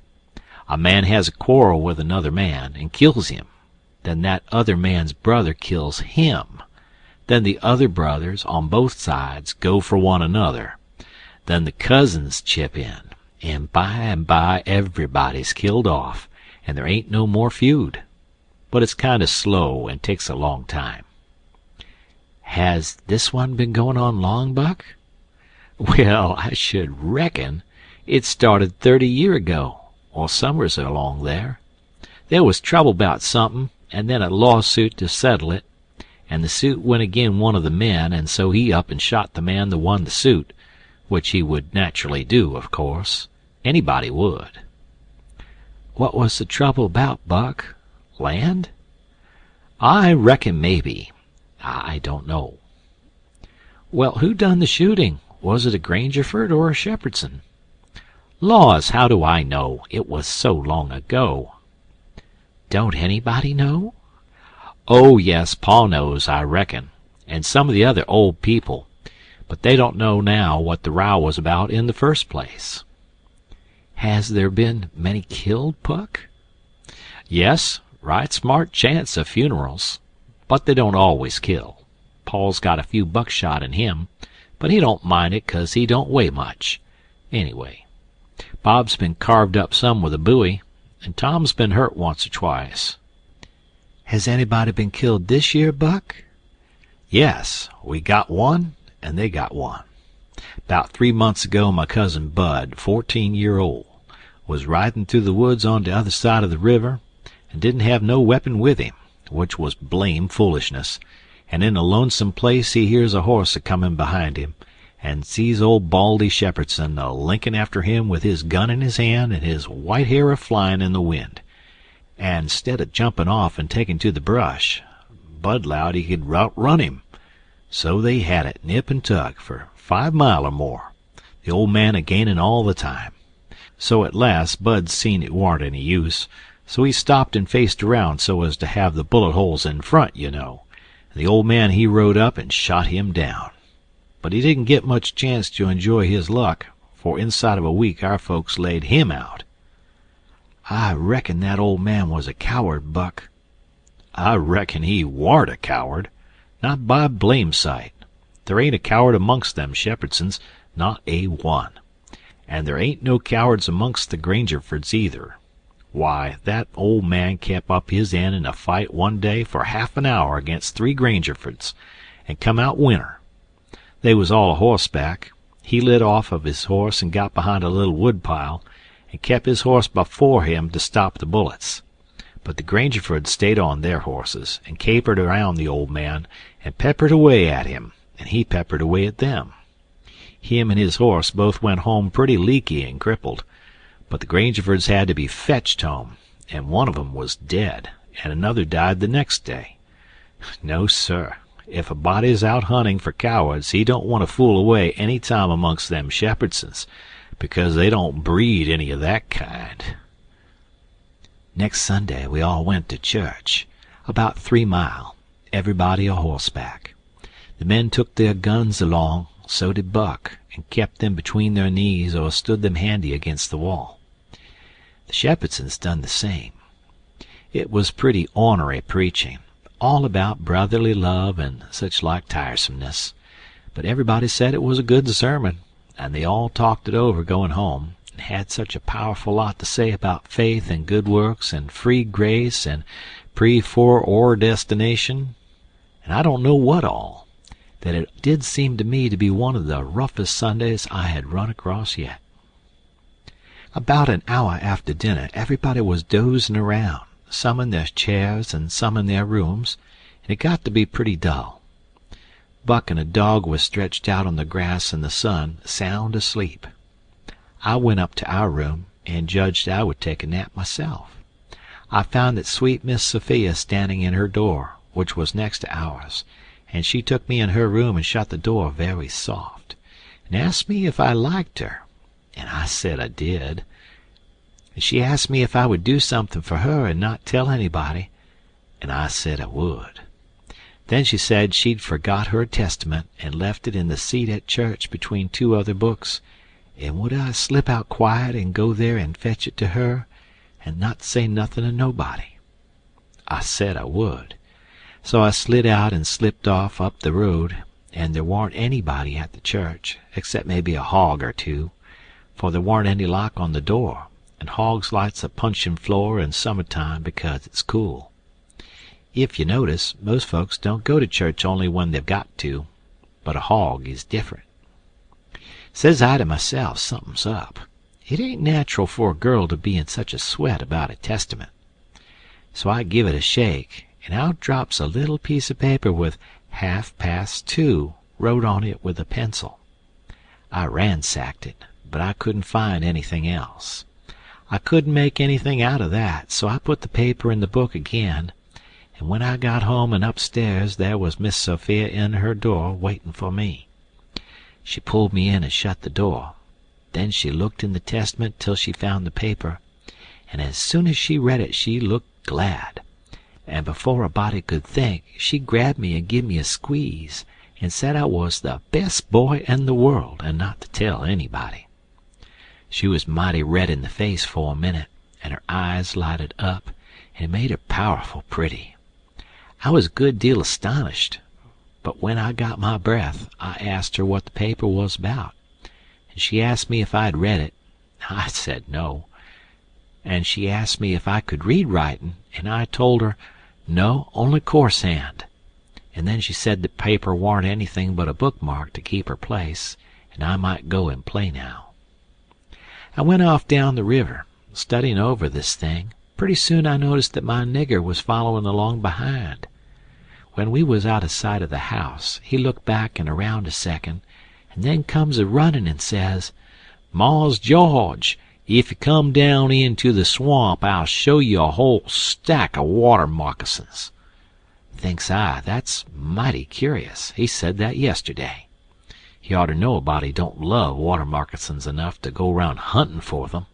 A man has a quarrel with another man and kills him. Then that other man's brother kills him. Then the other brothers on both sides go for one another. Then the cousins chip in, and by everybody's killed off, and there ain't no more feud. But it's kind of slow and takes a long time." "Has this one been going on long, Buck?" "Well, I should reckon. It started 30 year ago, or somewheres along there. There was trouble 'bout somethin', and then a lawsuit to settle it, and the suit went agin one of the men, and so he up and shot the man that won the suit, which he would naturally do, of course. Anybody would." "What was the trouble about, Buck? Land?" "I reckon maybe. I don't know." "Well, who done the shooting? Was it a Grangerford or a Shepherdson?" "Laws, how do I know? It was so long ago." "Don't anybody know?" "Oh, yes, Pa knows, I reckon, and some of the other old people, but they don't know now what the row was about in the first place." "Has there been many killed, Buck?" "Yes, right smart chance of funerals, but they don't always kill. Paul's got a few buckshot in him, but he don't mind it 'cause he don't weigh much. Anyway, Bob's been carved up some with a bowie, and Tom's been hurt once or twice." "Has anybody been killed this year, Buck?" "Yes, we got one, and they got one. 'Bout 3 months ago my cousin Bud, 14 year old, was riding through the woods on the other side of the river, and didn't have no weapon with him, which was blame foolishness, and in a lonesome place he hears a horse a-comin' behind him, and sees old Baldy Shepherdson a-linking after him with his gun in his hand and his white hair a-flyin' in the wind. And 'stead of jumping off and taking to the brush, Bud 'lowed he could outrun him. So they had it, nip and tuck, for 5 mile or more, the old man a-gainin' all the time. So at last Bud seen it warn't any use, so he stopped and faced around so as to have the bullet holes in front, you know, and the old man he rode up and shot him down. But he didn't get much chance to enjoy his luck, for inside of a week our folks laid him out. I reckon that old man was a coward, Buck. I reckon he warn't a coward, not by blame sight. There ain't a coward amongst them Shepherdsons, not a one. And there ain't no cowards amongst the Grangerfords either. Why, that old man kep' up his end in a fight one day for half an hour against 3 Grangerfords, and come out winner. They was all a horseback. He lit off of his horse and got behind a little wood pile, and kep' his horse before him to stop the bullets. But the Grangerfords stayed on their horses, and capered around the old man, and peppered away at him, and he peppered away at them. Him and his horse both went home pretty leaky and crippled, but the Grangerfords had to be fetched home, and one of 'em was dead, and another died the next day. No, sir, if a body's out hunting for cowards, he don't want to fool away any time amongst them Shepherdsons, because they don't breed any of that kind. Next Sunday we all went to church, about 3 mile, everybody a horseback. The men took their guns along, so did Buck, and kept them between their knees or stood them handy against the wall. The Shepherdsons done the same. It was pretty ornery preaching, all about brotherly love and such like tiresomeness, but everybody said it was a good sermon, and they all talked it over going home, and had such a powerful lot to say about faith and good works and free grace and pre-foreordestination, and I don't know what all, that it did seem to me to be one of the roughest Sundays I had run across yet. About an hour after dinner everybody was dozing around, some in their chairs and some in their rooms, and it got to be pretty dull. Buck and a dog was stretched out on the grass in the sun, sound asleep. I went up to our room and judged I would take a nap myself. I found that sweet Miss Sophia standing in her door, which was next to ours, and she took me in her room and shut the door very soft, and asked me if I liked her, and I said I did. And she asked me if I would do something for her and not tell anybody, and I said I would. Then she said she'd forgot her Testament and left it in the seat at church between 2 other books, and would I slip out quiet and go there and fetch it to her, and not say nothing to nobody. I said I would. So I slid out and slipped off up the road, and there warn't anybody at the church, except maybe a hog or 2, for there warn't any lock on the door, and hogs likes a punchin' floor in summertime because it's cool. If you notice, most folks don't go to church only when they've got to, but a hog is different. Says I to myself, something's up. It ain't natural for a girl to be in such a sweat about a Testament. So I give it a shake, and out drops a little piece of paper with 2:30 wrote on it with a pencil. I ransacked it, but I couldn't find anything else. I couldn't make anything out of that, so I put the paper in the book again, and when I got home and upstairs there was Miss Sophia in her door waiting for me. She pulled me in and shut the door. Then she looked in the Testament till she found the paper, and as soon as she read it she looked glad, and before a body could think she grabbed me and give me a squeeze, and said I was the best boy in the world and not to tell anybody. She was mighty red in the face for a minute, and her eyes lighted up, and it made her powerful pretty. I was a good deal astonished, but when I got my breath I asked her what the paper was about, and she asked me if I'd read it. I said no, and she asked me if I could read writing, and I told her no, only coarse hand, and then she said the paper warn't anything but a bookmark to keep her place, and I might go and play now. I went off down the river, studying over this thing, pretty soon I noticed that my nigger was following along behind. When we was out of sight of the house, he looked back and around a second, and then comes a-running and says, "Mars George, if you come down into the swamp, I'll show you a whole stack of water moccasins." Thinks I, that's mighty curious. He said that yesterday. He oughter know a body don't love water moccasins enough to go round hunting for them.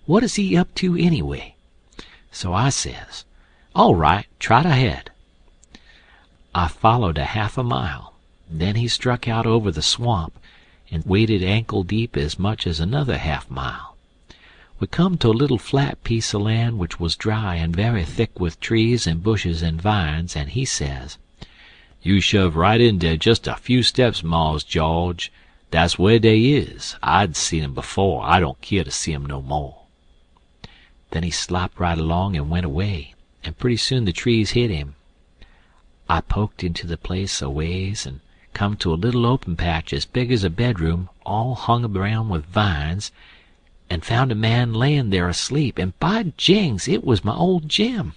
What is he up to anyway? So I says, "All right, trot ahead." I followed a half a mile. Then he struck out over the swamp and waded ankle deep as much as another half mile. We come to a little flat piece of land which was dry and very thick with trees and bushes and vines, and he says, "You shove right in there just a few steps, Mars George. That's where they is. I'd seen 'em before. I don't care to see 'em no more." Then he slopped right along and went away, and pretty soon the trees hid him. I poked into the place a ways and come to a little open patch as big as a bedroom, all hung around with vines, and found a man laying there asleep, and by jings, it was my old Jim.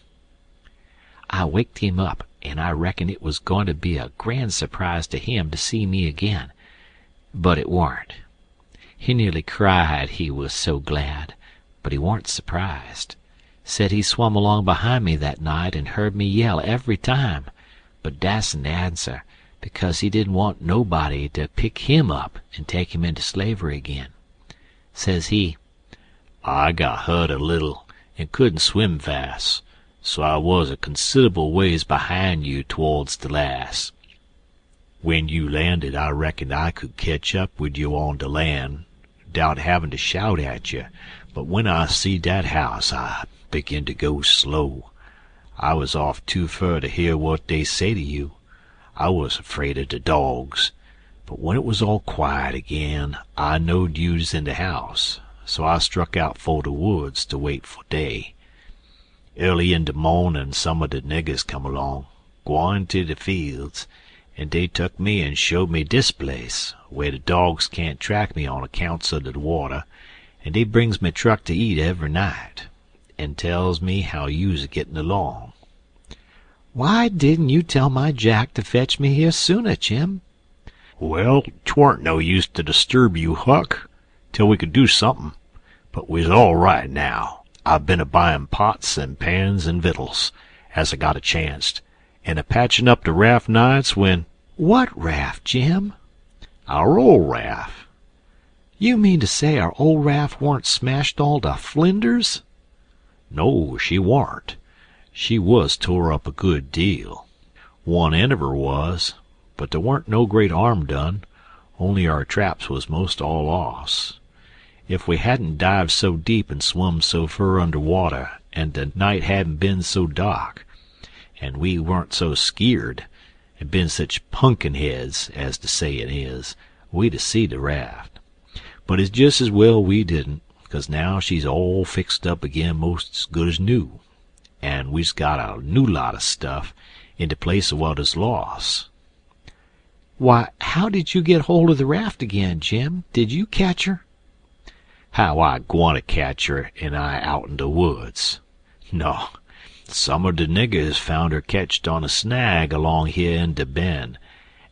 I waked him up, and I reckoned it was going to be a grand surprise to him to see me again, but it warn't. He nearly cried, he was so glad, but he warn't surprised. Said he swum along behind me that night and heard me yell every time, but dasn't answer, because he didn't want nobody to pick him up and take him into slavery again. Says he, "I got hurt a little and couldn't swim fast, so I was a considerable ways behind you towards the last. When you landed, I reckoned I could catch up with you on the land, without having to shout at you, but when I see that house, I begin to go slow. I was off too fur to hear what they say to you. I was afraid of the dogs, but when it was all quiet again, I knowed you was in the house, so I struck out for the woods to wait for day. Early in the morning, some of the niggers come along, gwine to the fields, and they took me and showed me this place, where the dogs can't track me on accounts of the water, and they brings me truck to eat every night, and tells me how you's a-getting along." "Why didn't you tell my Jack to fetch me here sooner, Jim?" "Well, 'twarn't no use to disturb you, Huck, till we could do something. But we's all right now. I've been a-buyin' pots and pans and vittles, as I got a chancet, and a-patchin' up the raft nights when—" "What raft, Jim?" "Our old raft." "You mean to say our old raft warn't smashed all to flinders?" "No, she warn't. She was tore up a good deal. One end of her was, but there warn't no great harm done, only our traps was most all lost. If we hadn't dived so deep and swum so fur under water, and the night hadn't been so dark, and we weren't so skeered, and been such punkin heads, as the sayin' is, we'd a seed the raft. But it's just as well we didn't, 'cause now she's all fixed up again most as good as new, and we's got a new lot of stuff in the place of what is lost." "Why, how did you get hold of the raft again, Jim? Did you catch her?" "How I gwine to catch her and I out in the woods? No, some of the niggers found her ketched on a snag along here in the bend,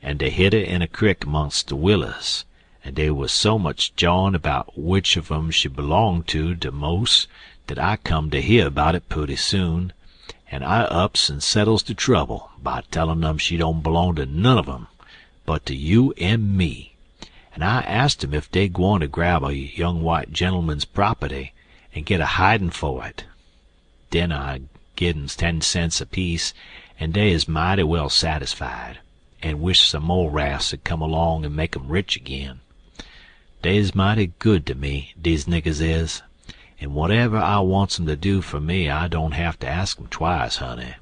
and they hid her in a crick amongst the willows, and they was so much jawin' about which of 'em she belonged to the most that I come to hear about it purty soon, and I ups and settles the trouble by tellin' 'em she don't belong to none of 'em, but to you and me. And I asked 'em if they gwine to grab a young white gentleman's property and get a hidin' for it. Then I gin 'em 10 cents apiece, and they is mighty well satisfied, and wish some more rafts had come along and make 'em rich again. They's mighty good to me, these niggers is, and whatever I wants 'em to do for me I don't have to ask 'em twice, honey.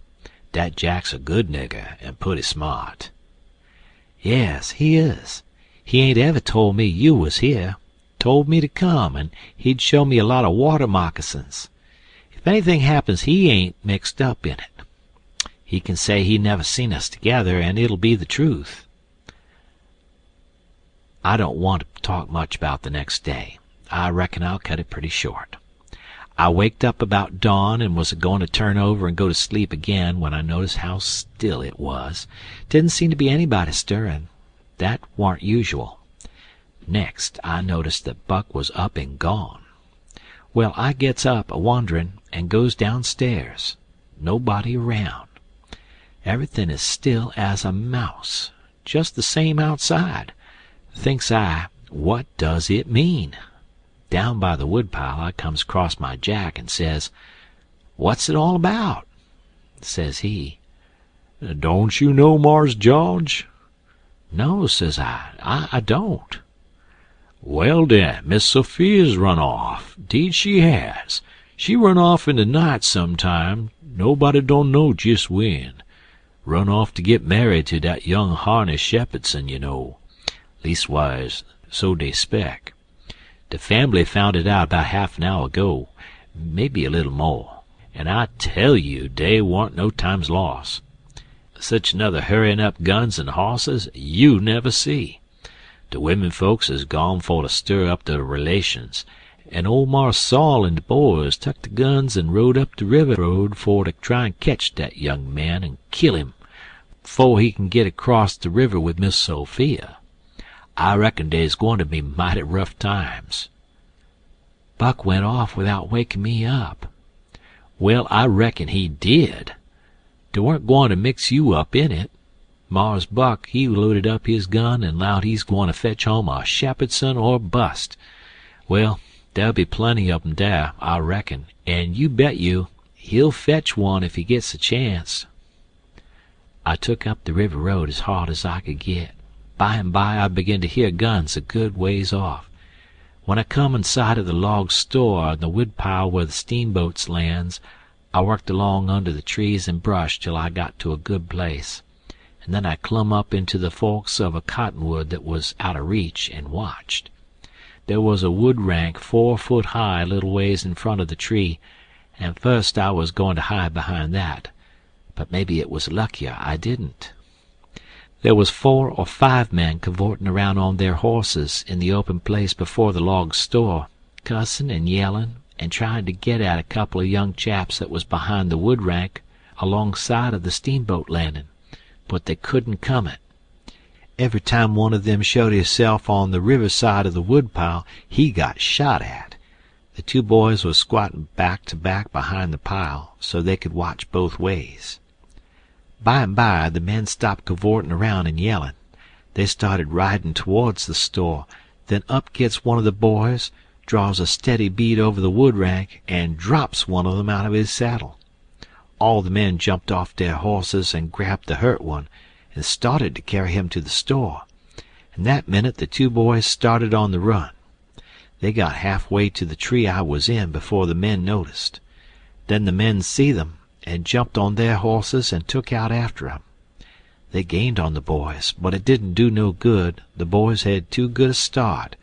That Jack's a good nigger and purty smart." "Yes, he is. He ain't ever told me you was here. Told me to come, and he'd show me a lot of water moccasins. If anything happens, he ain't mixed up in it. He can say he never seen us together, and it'll be the truth. I don't want to talk much about the next day. I reckon I'll cut it pretty short. I waked up about dawn and was going to turn over and go to sleep again when I noticed how still it was. Didn't seem to be anybody stirring. That warn't usual. Next, I noticed that Buck was up and gone. Well, I gets up a-wondering and goes downstairs. Nobody around. Everything is still as a mouse. Just the same outside. Thinks I, what does it mean? Down by the woodpile I comes across my Jack and says, "What's it all about?" Says he, "Don't you know Mars George?" "No," says I don't." "Well, den, Miss Sophia's run off. 'Deed she has. She run off in the night sometime, nobody don't know jest when. Run off to get married to dat young Harney Shepherdson, you know. Leastwise, so dey spec. The fambly found it out about half an hour ago, maybe a little more, and I tell you dey warn't no time's loss. Such another hurryin' up guns and hosses you never see. The women folks is gone for to stir up the relations, and old Marse Saul and the boys tuck the guns and rode up the river road for to try and ketch dat young man and kill him 'fore he can get across the river with Miss Sophia. I reckon dey's going to be mighty rough times." "Buck went off without waking me up." "Well, I reckon he did. Dey weren't gwine to mix you up in it. Mars Buck, he loaded up his gun and 'lowed he's gwine to fetch home a Shepherdson or bust. Well, there'll be plenty of 'em dar, I reckon, and you bet you he'll fetch one if he gets a chance." I took up the river road as hard as I could get. By and by I began to hear guns a good ways off. When I come in sight of the log store on the woodpile where the steamboats lands, I worked along under the trees and brush till I got to a good place, and then I clumb up into the forks of a cottonwood that was out of reach and watched. There was a wood rank 4 foot high a little ways in front of the tree, and first I was going to hide behind that, but maybe it was luckier I didn't. There was 4 or 5 men cavorting around on their horses in the open place before the log store, cussing and yelling and trying to get at a couple of young chaps that was behind the wood rank alongside of the steamboat landing, but they couldn't come it. Every time one of them showed himself on the river side of the woodpile, he got shot at. The 2 boys was squatting back to back behind the pile, so they could watch both ways. By and by the men stopped cavorting around and yelling. They started riding towards the store. Then up gets one of the boys, draws a steady bead over the wood rank, and drops one of them out of his saddle. All the men jumped off their horses and grabbed the hurt one, and started to carry him to the store. And that minute the 2 boys started on the run. They got halfway to the tree I was in before the men noticed. Then the men see them, and jumped on their horses and took out after 'em. They gained on the boys, but it didn't do no good. The boys had too good a start.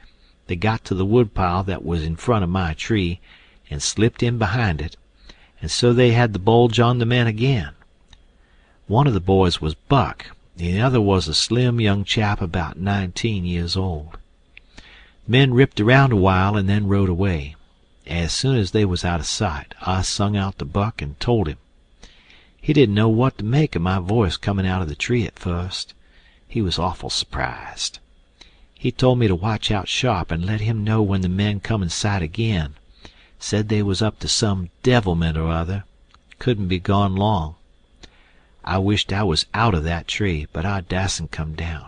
They got to the woodpile that was in front of my tree and slipped in behind it, and so they had the bulge on the men again. One of the boys was Buck, and the other was a slim young chap about 19 years old. The men ripped around a while and then rode away. As soon as they was out of sight, I sung out to Buck and told him. He didn't know what to make of my voice coming out of the tree at first. He was awful surprised. He told me to watch out sharp and let him know when the men come in sight again. Said they was up to some devilment or other. Couldn't be gone long. I wished I was out of that tree, but I dasn't come down.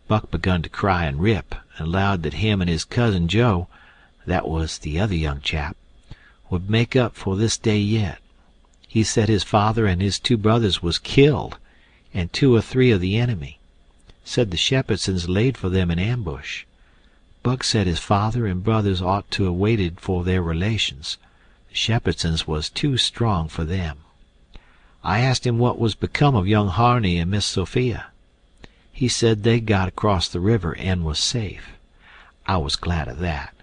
Buck begun to cry and rip, and allowed that him and his cousin Joe, that was the other young chap, would make up for this day yet. He said his father and his 2 brothers was killed, and 2 or 3 of the enemy. Said the Shepherdsons laid for them in ambush. Buck said his father and brothers ought to have waited for their relations. The Shepherdsons was too strong for them. I asked him what was become of young Harney and Miss Sophia. He said they got across the river and was safe. I was glad of that.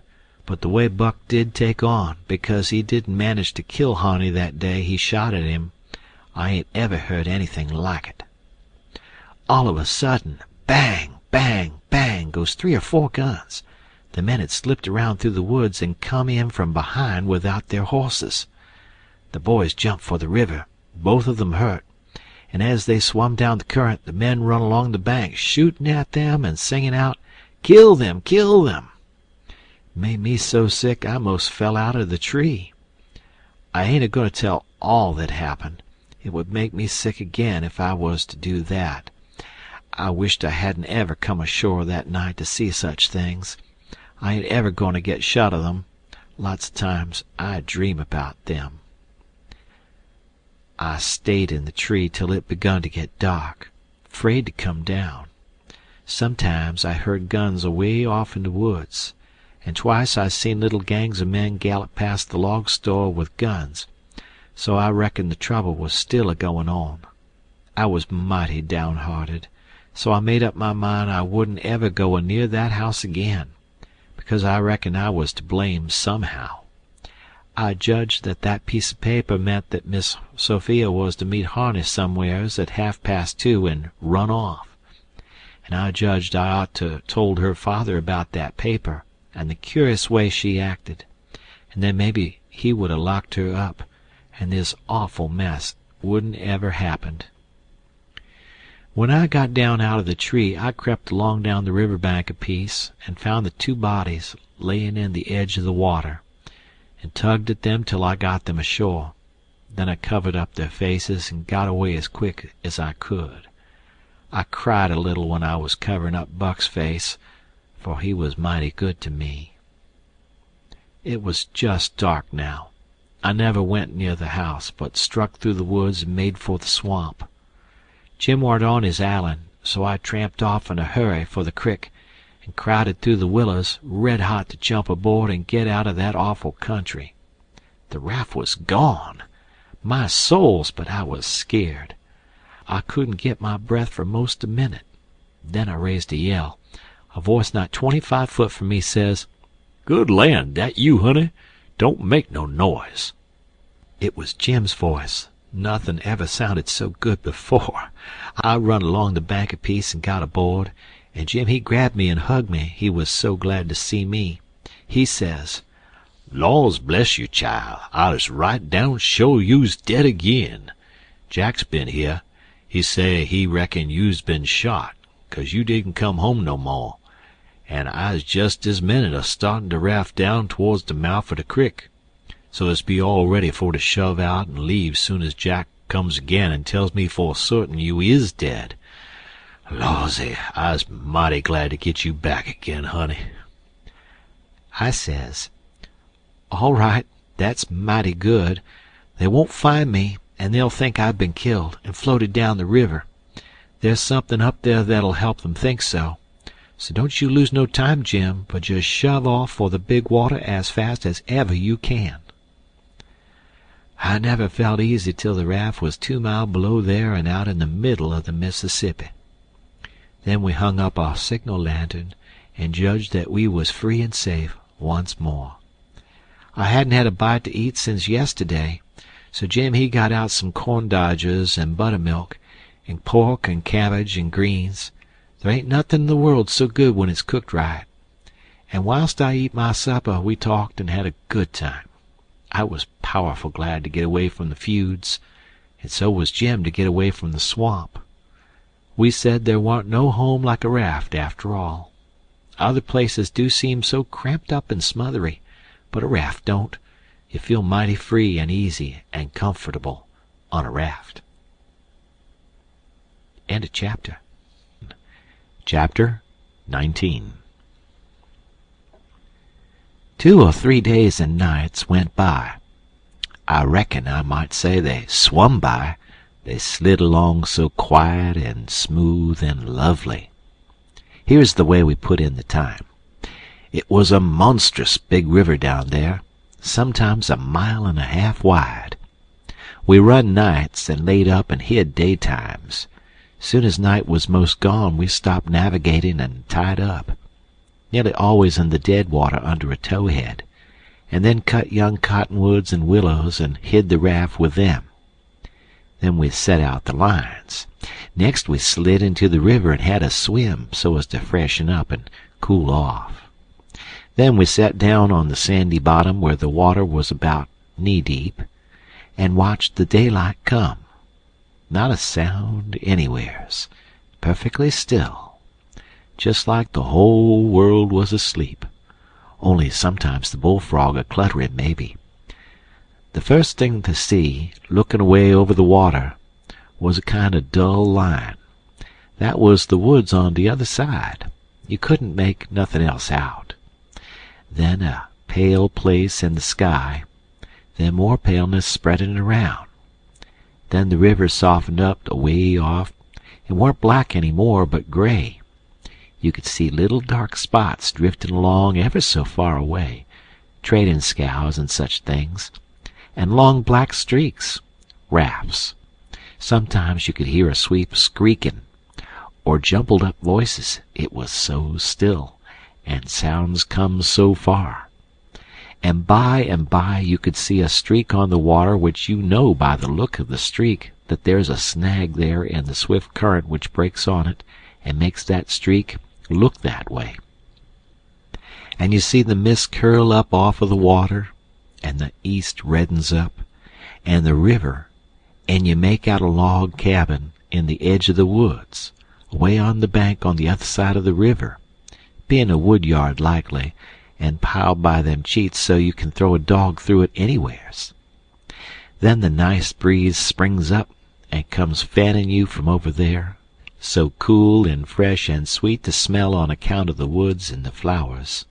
But the way Buck did take on, because he didn't manage to kill Harney that day he shot at him, I ain't ever heard anything like it. All of a sudden, bang, bang, bang, goes 3 or 4 guns. The men had slipped around through the woods and come in from behind without their horses. The boys jumped for the river, both of them hurt, and as they swum down the current, the men run along the bank, shooting at them and singing out, "Kill them! Kill them!" It made me so sick I most fell out of the tree. I ain't a-going to tell all that happened. It would make me sick again if I was to do that. I wished I hadn't ever come ashore that night to see such things. I ain't ever going to get shut of them. Lots of times I dream about them. I stayed in the tree till it begun to get dark, afraid to come down. Sometimes I heard guns away off in the woods, and twice I seen little gangs of men gallop past the log store with guns, so I reckoned the trouble was still a-going on. I was mighty downhearted, so I made up my mind I wouldn't ever go near that house again, because I reckoned I was to blame somehow. I judged that that piece of paper meant that Miss Sophia was to meet Harney somewheres at 2:30 and run off. And I judged I ought to told her father about that paper and the curious way she acted, and then maybe he would have locked her up, and this awful mess wouldn't ever happened. When I got down out of the tree, I crept along down the river bank a piece and found the 2 bodies laying in the edge of the water, and tugged at them till I got them ashore. Then I covered up their faces and got away as quick as I could. I cried a little when I was covering up Buck's face, for he was mighty good to me. It was just dark now. I never went near the house, but struck through the woods and made for the swamp. Jim warn't on his island, so I tramped off in a hurry for the crick, and crowded through the willows, red hot to jump aboard and get out of that awful country. The raft was gone. My souls, but I was scared. I couldn't get my breath for most a minute. Then I raised a yell. A voice not 25 foot from me says, "Good land, that you, honey? Don't make no noise." It was Jim's voice. Nothing ever sounded so good before. I run along the bank a piece and got aboard, and Jim he grabbed me and hugged me, he was so glad to see me. He says, "Laws bless you, child, I was right down sure you's dead again. Jack's been here. He say he reckon you's been shot, 'cause you didn't come home no more, and I's just this minute a-starting the raft down towards the mouth of the crick, so as be all ready for to shove out and leave soon as Jack comes again and tells me for certain you is dead. Lawsy, I's mighty glad to get you back again, honey." I says, "All right, that's mighty good. They won't find me, and they'll think I've been killed and floated down the river. There's something up there that'll help them think so. So don't you lose no time, Jim, but just shove off for the big water as fast as ever you can." I never felt easy till the raft was 2 miles below there and out in the middle of the Mississippi. Then we hung up our signal lantern and judged that we was free and safe once more. I hadn't had a bite to eat since yesterday, so Jim he got out some corn dodgers and buttermilk, and pork and cabbage and greens. There ain't nothing in the world so good when it's cooked right. And whilst I eat my supper we talked and had a good time. I was powerful glad to get away from the feuds, and so was Jim to get away from the swamp. We said there warn't no home like a raft after all. Other places do seem so cramped up and smothery, but a raft don't. You feel mighty free and easy and comfortable on a raft. End of chapter. Chapter 19. 2 or 3 days and nights went by. I reckon I might say they swum by. They slid along so quiet and smooth and lovely. Here's the way we put in the time. It was a monstrous big river down there, sometimes 1.5 miles wide. We run nights and laid up and hid daytimes. Soon as night was most gone, we stopped navigating and tied up, nearly always in the dead water under a towhead, and then cut young cottonwoods and willows and hid the raft with them. Then we set out the lines. Next we slid into the river and had a swim so as to freshen up and cool off. Then we sat down on the sandy bottom where the water was about knee-deep, and watched the daylight come. Not a sound anywheres, perfectly still, just like the whole world was asleep, only sometimes the bullfrog a-cluttering maybe. The first thing to see, looking away over the water, was a kind of dull line. That was the woods on the other side. You couldn't make nothing else out. Then a pale place in the sky, then more paleness spreading around. Then the river softened up away off. It weren't black any more, but gray. You could see little dark spots drifting along ever so far away, trading scows and such things, and long black streaks, rafts. Sometimes you could hear a sweep squeaking, or jumbled up voices, it was so still, and sounds come so far. And by you could see a streak on the water which you know by the look of the streak that there's a snag there in the swift current which breaks on it and makes that streak look that way. And you see the mist curl up off of the water, and the east reddens up, and the river, and you make out a log cabin in the edge of the woods, away on the bank on the other side of the river, being a wood yard likely, and piled by them cheats so you can throw a dog through it anywheres. Then the nice breeze springs up and comes fanning you from over there, so cool and fresh and sweet to smell on account of the woods and the flowers.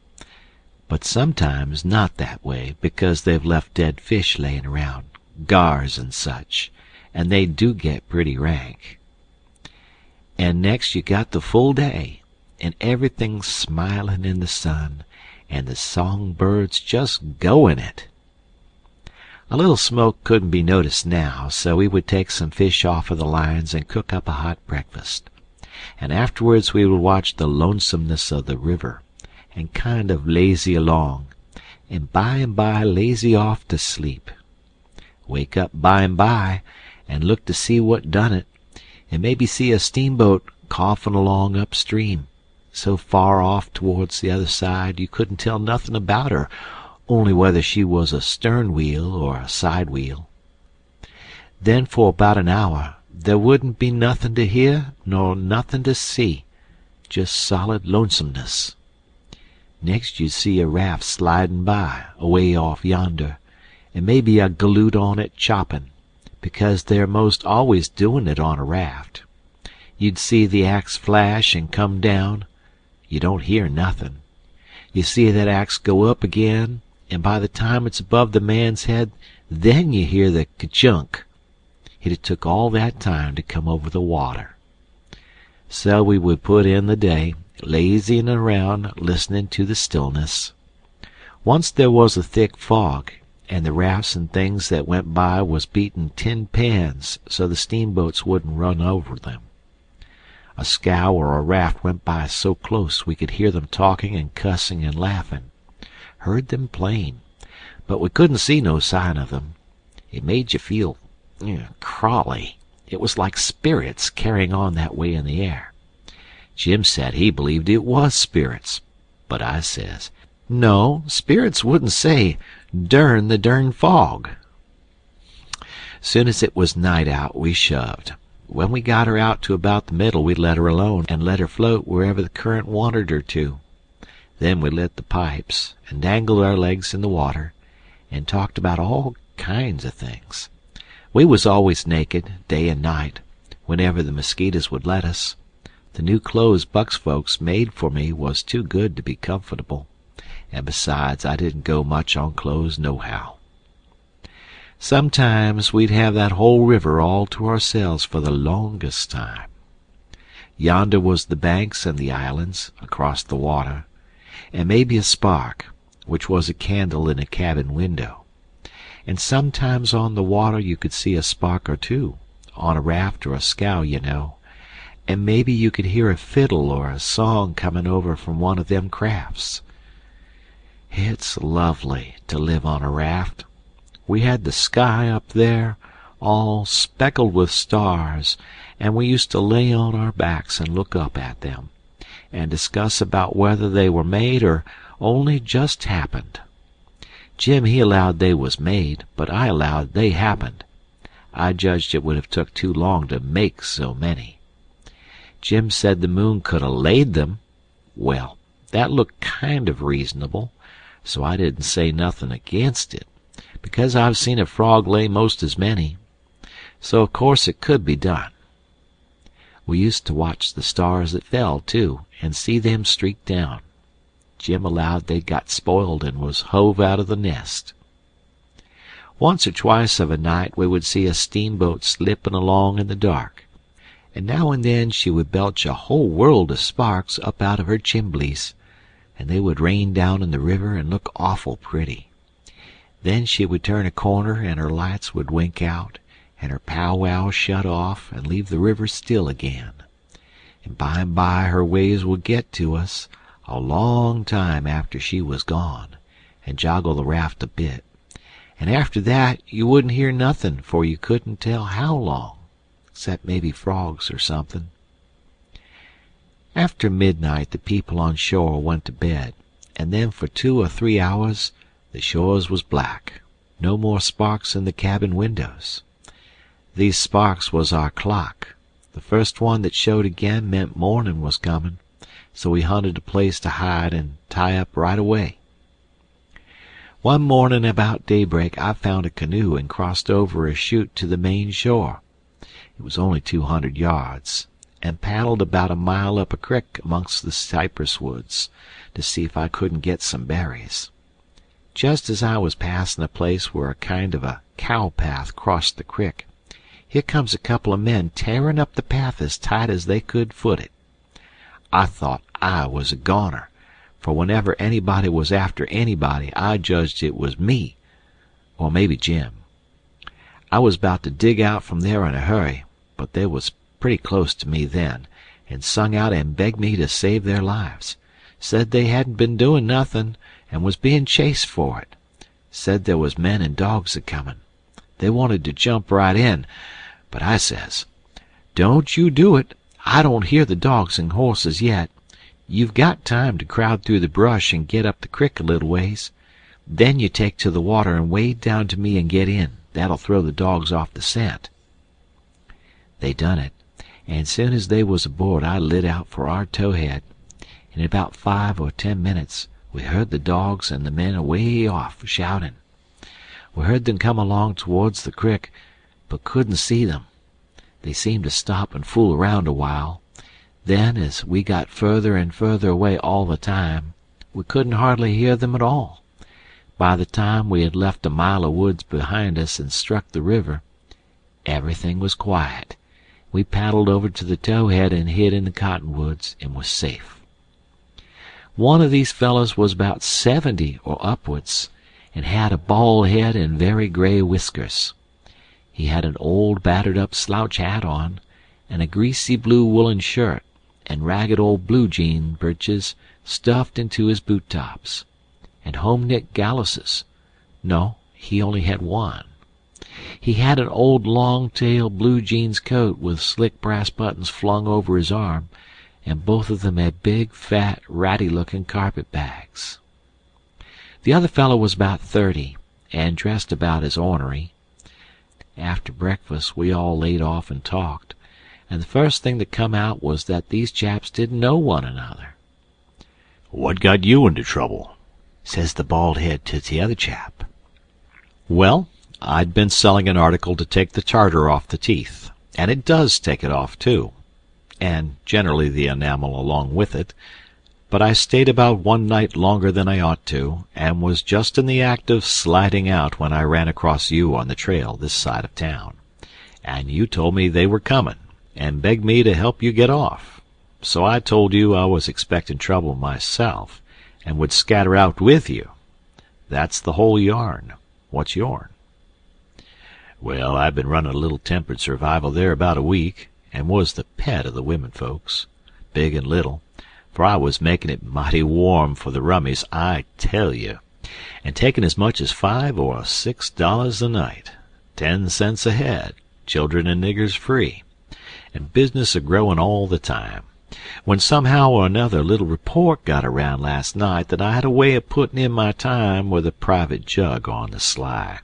But sometimes not that way, because they've left dead fish laying around, gars and such, and they do get pretty rank. And next you got the full day, and everything smiling in the sun, and the songbirds just going it. A little smoke couldn't be noticed now, so we would take some fish off of the lines and cook up a hot breakfast. And afterwards we would watch the lonesomeness of the river, and kind of lazy along, and by lazy off to sleep. Wake up by and by, and look to see what done it, and maybe see a steamboat coughing along upstream, so far off towards the other side you couldn't tell nothing about her, only whether she was a stern wheel or a side wheel. Then for about an hour there wouldn't be nothing to hear nor nothing to see, just solid lonesomeness. Next you'd see a raft sliding by, away off yonder, and maybe a galoot on it chopping, because they're most always doing it on a raft. You'd see the axe flash and come down. You don't hear nothing. You see that axe go up again, and by the time it's above the man's head, then you hear the ka-chunk. It took all that time to come over the water. So we would put in the day, lazying around, listening to the stillness. Once there was a thick fog, and the rafts and things that went by was beating tin pans so the steamboats wouldn't run over them. A scow or a raft went by so close we could hear them talking and cussing and laughing. Heard them plain, but we couldn't see no sign of them. It made you feel crawly. It was like spirits carrying on that way in the air. Jim said he believed it was spirits, but I says, no, spirits wouldn't say, "Dern the dern fog." Soon as it was night out, we shoved. When we got her out to about the middle, we let her alone and let her float wherever the current wanted her to. Then we lit the pipes and dangled our legs in the water and talked about all kinds of things. We was always naked, day and night, whenever the mosquitoes would let us. The new clothes Buck's folks made for me was too good to be comfortable, and besides, I didn't go much on clothes nohow. Sometimes we'd have that whole river all to ourselves for the longest time. Yonder was the banks and the islands across the water, and maybe a spark, which was a candle in a cabin window. And sometimes on the water you could see a spark or two, on a raft or a scow, you know, and maybe you could hear a fiddle or a song coming over from one of them crafts. It's lovely to live on a raft. We had the sky up there, all speckled with stars, and we used to lay on our backs and look up at them, and discuss about whether they were made or only just happened. Jim, he allowed they was made, but I allowed they happened. I judged it would have took too long to make so many. Jim said the moon could have laid them. Well, that looked kind of reasonable, so I didn't say nothing against it, because I've seen a frog lay most as many. So of course it could be done. We used to watch the stars that fell, too, and see them streak down. Jim allowed they'd got spoiled and was hove out of the nest. Once or twice of a night we would see a steamboat slipping along in the dark, and now and then she would belch a whole world of sparks up out of her chimblies, and they would rain down in the river and look awful pretty. Then she would turn a corner and her lights would wink out, and her powwow shut off and leave the river still again. And by her waves would get to us, a long time after she was gone, and joggle the raft a bit. And after that you wouldn't hear nothing, for you couldn't tell how long, except maybe frogs or something. After midnight the people on shore went to bed, and then for 2 or 3 hours the shores was black, no more sparks in the cabin windows. These sparks was our clock. The first one that showed again meant morning was coming, so we hunted a place to hide and tie up right away. One morning about daybreak I found a canoe and crossed over a chute to the main shore. It was only 200 yards, and paddled about a mile up a creek amongst the cypress woods to see if I couldn't get some berries. Just as I was passing a place where a kind of a cow path crossed the creek, here comes a couple of men tearing up the path as tight as they could foot it. I thought I was a goner, for whenever anybody was after anybody I judged it was me, or maybe Jim. I was about to dig out from there in a hurry, but they was pretty close to me then, and sung out and begged me to save their lives. Said they hadn't been doing nothing, and was being chased for it. Said there was men and dogs a-comin'. They wanted to jump right in, but I says, "Don't you do it. I don't hear the dogs and horses yet. You've got time to crowd through the brush and get up the crick a little ways. Then you take to the water and wade down to me and get in. That'll throw the dogs off the scent." They done it, and soon as they was aboard I lit out for our towhead. In about 5 or 10 minutes we heard the dogs and the men away off shouting. We heard them come along towards the crick, but couldn't see them. They seemed to stop and fool around a while. Then, as we got further and further away all the time, we couldn't hardly hear them at all. By the time we had left a mile of woods behind us and struck the river, everything was quiet. We paddled over to the towhead and hid in the cottonwoods and was safe. One of these fellows was about 70 or upwards, and had a bald head and very gray whiskers. He had an old battered-up slouch hat on, and a greasy blue woolen shirt, and ragged old blue jean breeches stuffed into his boot-tops, and home-knit galluses. No, he only had one. He had an old long-tailed blue jeans coat with slick brass buttons flung over his arm, and both of them had big, fat, ratty-looking carpet-bags. The other fellow was about 30, and dressed about as ornery. After breakfast we all laid off and talked, and the first thing that come out was that these chaps didn't know one another. "What got you into trouble?" says the bald head to the other chap. "Well, I'd been selling an article to take the tartar off the teeth, and it does take it off, too, and generally the enamel along with it, but I stayed about 1 night longer than I ought to, and was just in the act of sliding out when I ran across you on the trail this side of town, and you told me they were coming, and begged me to help you get off. So I told you I was expecting trouble myself, and would scatter out with you. That's the whole yarn. What's yourn?" "Well, I've been running a little tempered survival there about a week, and was the pet of the women folks, big and little, for I was making it mighty warm for the rummies, I tell you, and taking as much as $5 or $6 a night, 10 cents a head, children and niggers free, and business a-growing all the time, when somehow or another a little report got around last night that I had a way of putting in my time with a private jug on the sly.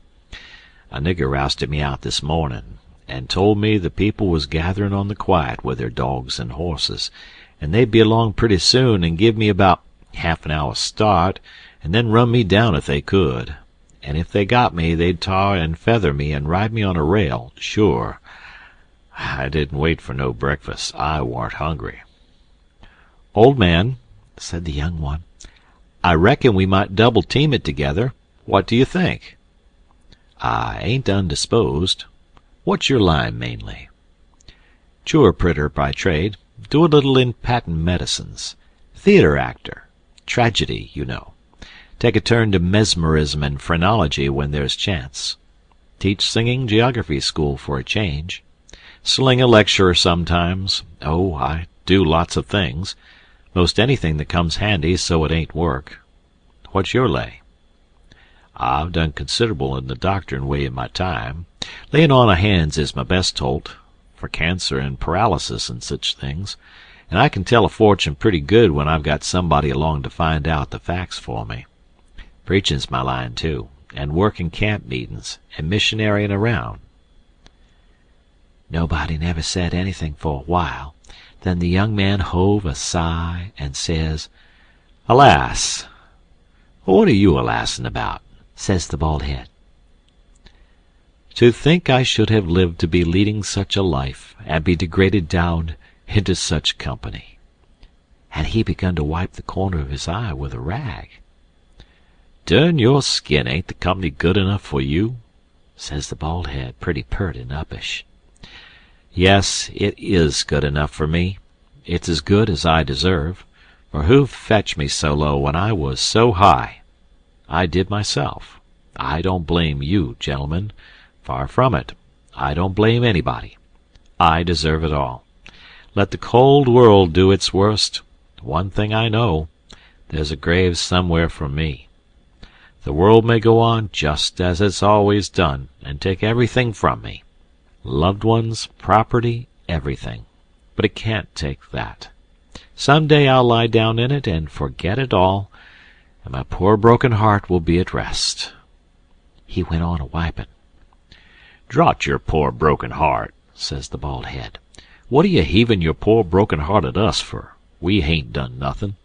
A nigger rousted me out this morning, and told me the people was gathering on the quiet with their dogs and horses, and they'd be along pretty soon and give me about half an hour's start, and then run me down if they could. And if they got me, they'd tar and feather me and ride me on a rail, sure. I didn't wait for no breakfast. I warn't hungry. "Old man," said the young one, "I reckon we might double-team it together. What do you think?" I ain't undisposed. What's your line mainly? Chore printer by trade. Do a little in patent medicines. Theater actor. Tragedy, you know. Take a turn to mesmerism and phrenology when there's chance. Teach singing geography school for a change. Sling a lecture sometimes. Oh, I do lots of things. Most anything that comes handy so it ain't work. What's your lay? I've done considerable in the doctorin' way in my time. Layin' on of hands is my best holt, for cancer and paralysis and such things, and I can tell a fortune pretty good when I've got somebody along to find out the facts for me. Preachin's my line, too, and workin' camp meetin's, and missionaryin' around. Nobody never said anything for a while. Then the young man hove a sigh and says, "Alas! What are you alassin' about?" says the bald head. "To think I should have lived to be leading such a life, and be degraded down into such company." And he begun to wipe the corner of his eye with a rag. "Dern your skin, ain't the company good enough for you?" says the bald head, pretty pert and uppish. "Yes, it is good enough for me. It's as good as I deserve, for who fetched me so low when I was so high? I did myself. I don't blame you, gentlemen. Far from it. I don't blame anybody. I deserve it all. Let the cold world do its worst. One thing I know, there's a grave somewhere for me. The world may go on just as it's always done, and take everything from me. Loved ones, property, everything. But it can't take that. Some day I'll lie down in it and forget it all, and my poor broken heart will be at rest." He went on a-wiping. "Draught your poor broken heart," says the bald head. "What are you heaving your poor broken heart at us for? We hain't done nothin'."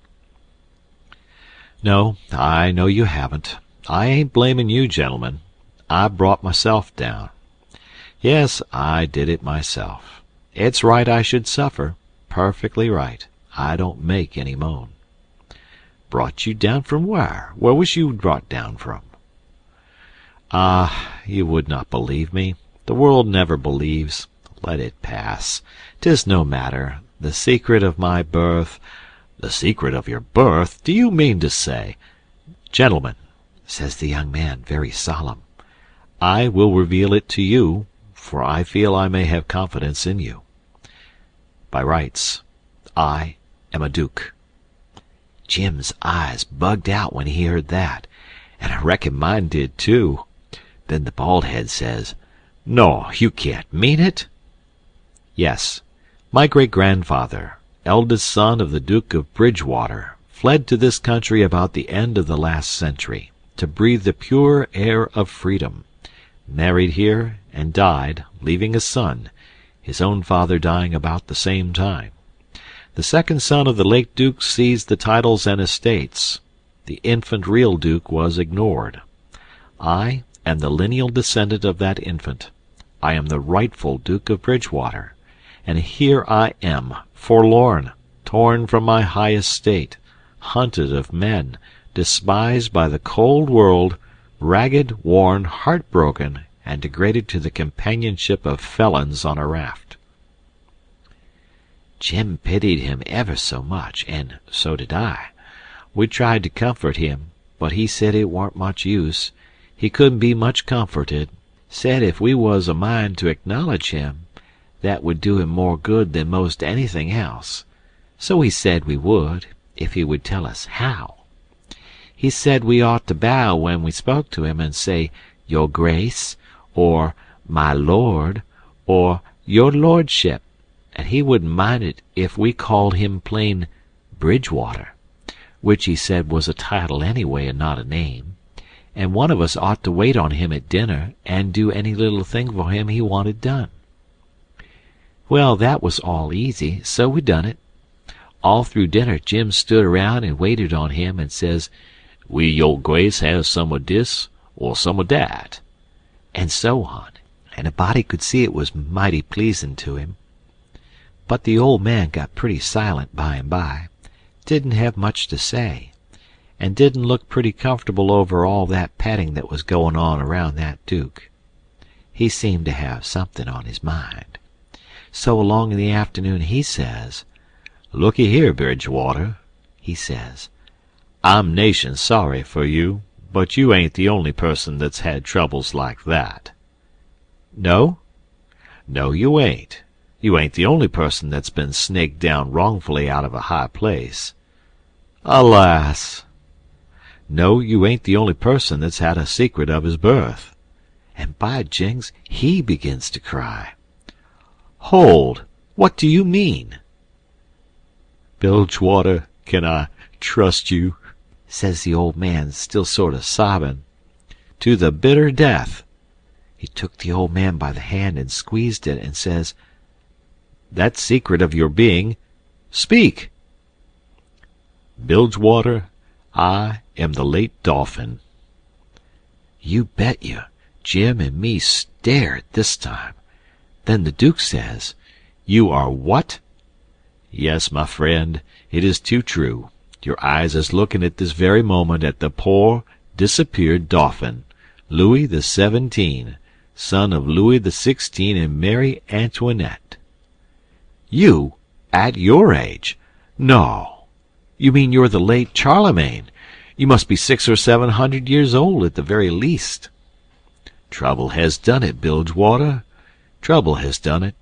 "No, I know you haven't. I ain't blaming you, gentlemen. I brought myself down. Yes, I did it myself. It's right I should suffer. Perfectly right. I don't make any moan." "Brought you down from where? Where was you brought down from?" "Ah, you would not believe me. The world never believes. Let it pass. 'Tis no matter. The secret of my birth—" "The secret of your birth? Do you mean to say—" "Gentlemen," says the young man, very solemn, "I will reveal it to you, for I feel I may have confidence in you. By rights, I am a duke." Jim's eyes bugged out when he heard that, and I reckon mine did too. Then the bald head says, "No, you can't mean it." "Yes. My great-grandfather, eldest son of the Duke of Bridgewater, fled to this country about the end of the last century, to breathe the pure air of freedom, married here, and died, leaving a son, his own father dying about the same time. The second son of the late Duke seized the titles and estates. The infant real Duke was ignored. I am the lineal descendant of that infant. I am the rightful Duke of Bridgewater, and here I am, forlorn, torn from my high estate, hunted of men, despised by the cold world, ragged, worn, heartbroken, and degraded to the companionship of felons on a raft." Jim pitied him ever so much, and so did I. We tried to comfort him, but he said it warn't much use. He couldn't be much comforted. Said if we was a mind to acknowledge him, that would do him more good than most anything else. So he said we would, if he would tell us how. He said we ought to bow when we spoke to him, and say, "Your Grace," or "My Lord," or "Your Lordship," and he wouldn't mind it if we called him plain Bridgewater, which he said was a title anyway and not a name, and one of us ought to wait on him at dinner and do any little thing for him he wanted done. Well, that was all easy, so we done it. All through dinner Jim stood around and waited on him and says, "Will your grace have some of dis or some of dat?" and so on, and a body could see it was mighty pleasing to him. But the old man got pretty silent by and by, didn't have much to say, and didn't look pretty comfortable over all that patting that was going on around that Duke. He seemed to have something on his mind. So along in the afternoon he says, "Looky here, Bridgewater," he says, "I'm nation sorry for you, but you ain't the only person that's had troubles like that." "No?" "No, you ain't. You ain't the only person that's been snaked down wrongfully out of a high place." "Alas!" "No, you ain't the only person that's had a secret of his birth." And by jings, he begins to cry. "Hold! What do you mean?" "Bilgewater, can I trust you?" says the old man, still sort of sobbing. "To the bitter death." He took the old man by the hand and squeezed it, and says, "That secret of your being, speak." "Bilgewater, I am the late Dolphin." You bet you, Jim and me stared this time. Then the Duke says, "You are what?" "Yes, my friend, it is too true. Your eyes is looking at this very moment at the poor, disappeared Dauphin, Louis the 17, son of Louis the 16 and Mary Antoinette." "You? At your age? No. You mean you're the late Charlemagne? You must be 600 or 700 years old at the very least." "Trouble has done it, Bilgewater. Trouble has done it.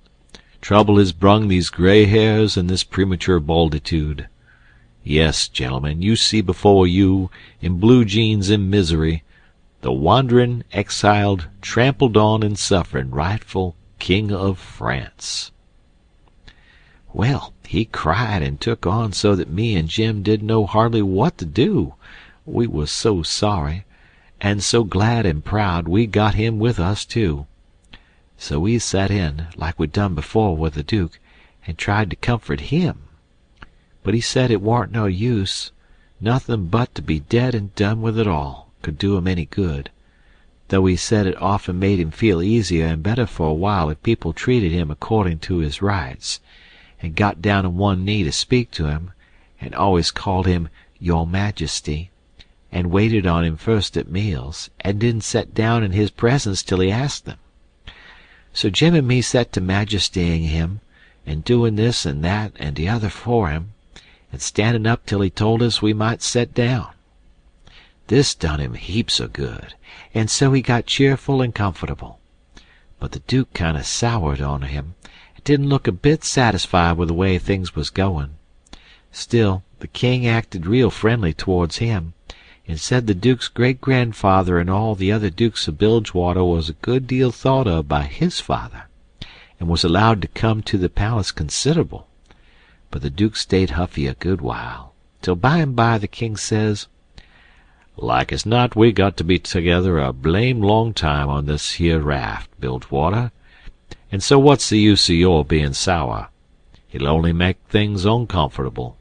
Trouble has brung these gray hairs and this premature balditude. Yes, gentlemen, you see before you, in blue jeans and misery, the wandering, exiled, trampled on and suffering rightful King of France." Well, he cried and took on so that me and Jim didn't know hardly what to do. We was so sorry, and so glad and proud we got him with us too. So we sat in, like we'd done before with the Duke, and tried to comfort him. But he said it warn't no use. Nothing but to be dead and done with it all could do him any good, though he said it often made him feel easier and better for a while if people treated him according to his rights, and got down on one knee to speak to him, and always called him Your Majesty, and waited on him first at meals, and didn't set down in his presence till he asked them. So Jim and me set to majestying him, and doing this and that and the other for him, and standing up till he told us we might set down. This done him heaps o' good, and so he got cheerful and comfortable. But the Duke kind of soured on him, and didn't look a bit satisfied with the way things was going. Still, the king acted real friendly towards him, and said the Duke's great-grandfather and all the other Dukes of Bilgewater was a good deal thought of by his father, and was allowed to come to the palace considerable. But the Duke stayed huffy a good while, till by and by the king says, "Like as not we got to be together a blame long time on this here raft, Bilgewater, and so what's the use of your being sour? It'll only make things uncomfortable.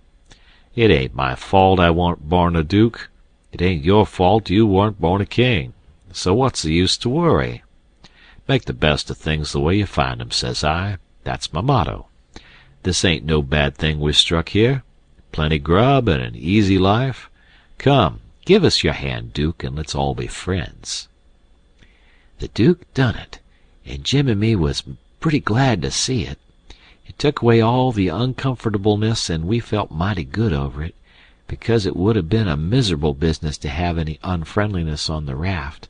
It ain't my fault I warn't born a duke. It ain't your fault you weren't born a king. So what's the use to worry? Make the best of things the way you find 'em, says I. That's my motto. This ain't no bad thing we struck here. Plenty grub and an easy life. Come, give us your hand, Duke, and let's all be friends." The Duke done it, and Jim and me was pretty glad to see it. It took away all the uncomfortableness, and we felt mighty good over it, because it would have been a miserable business to have any unfriendliness on the raft.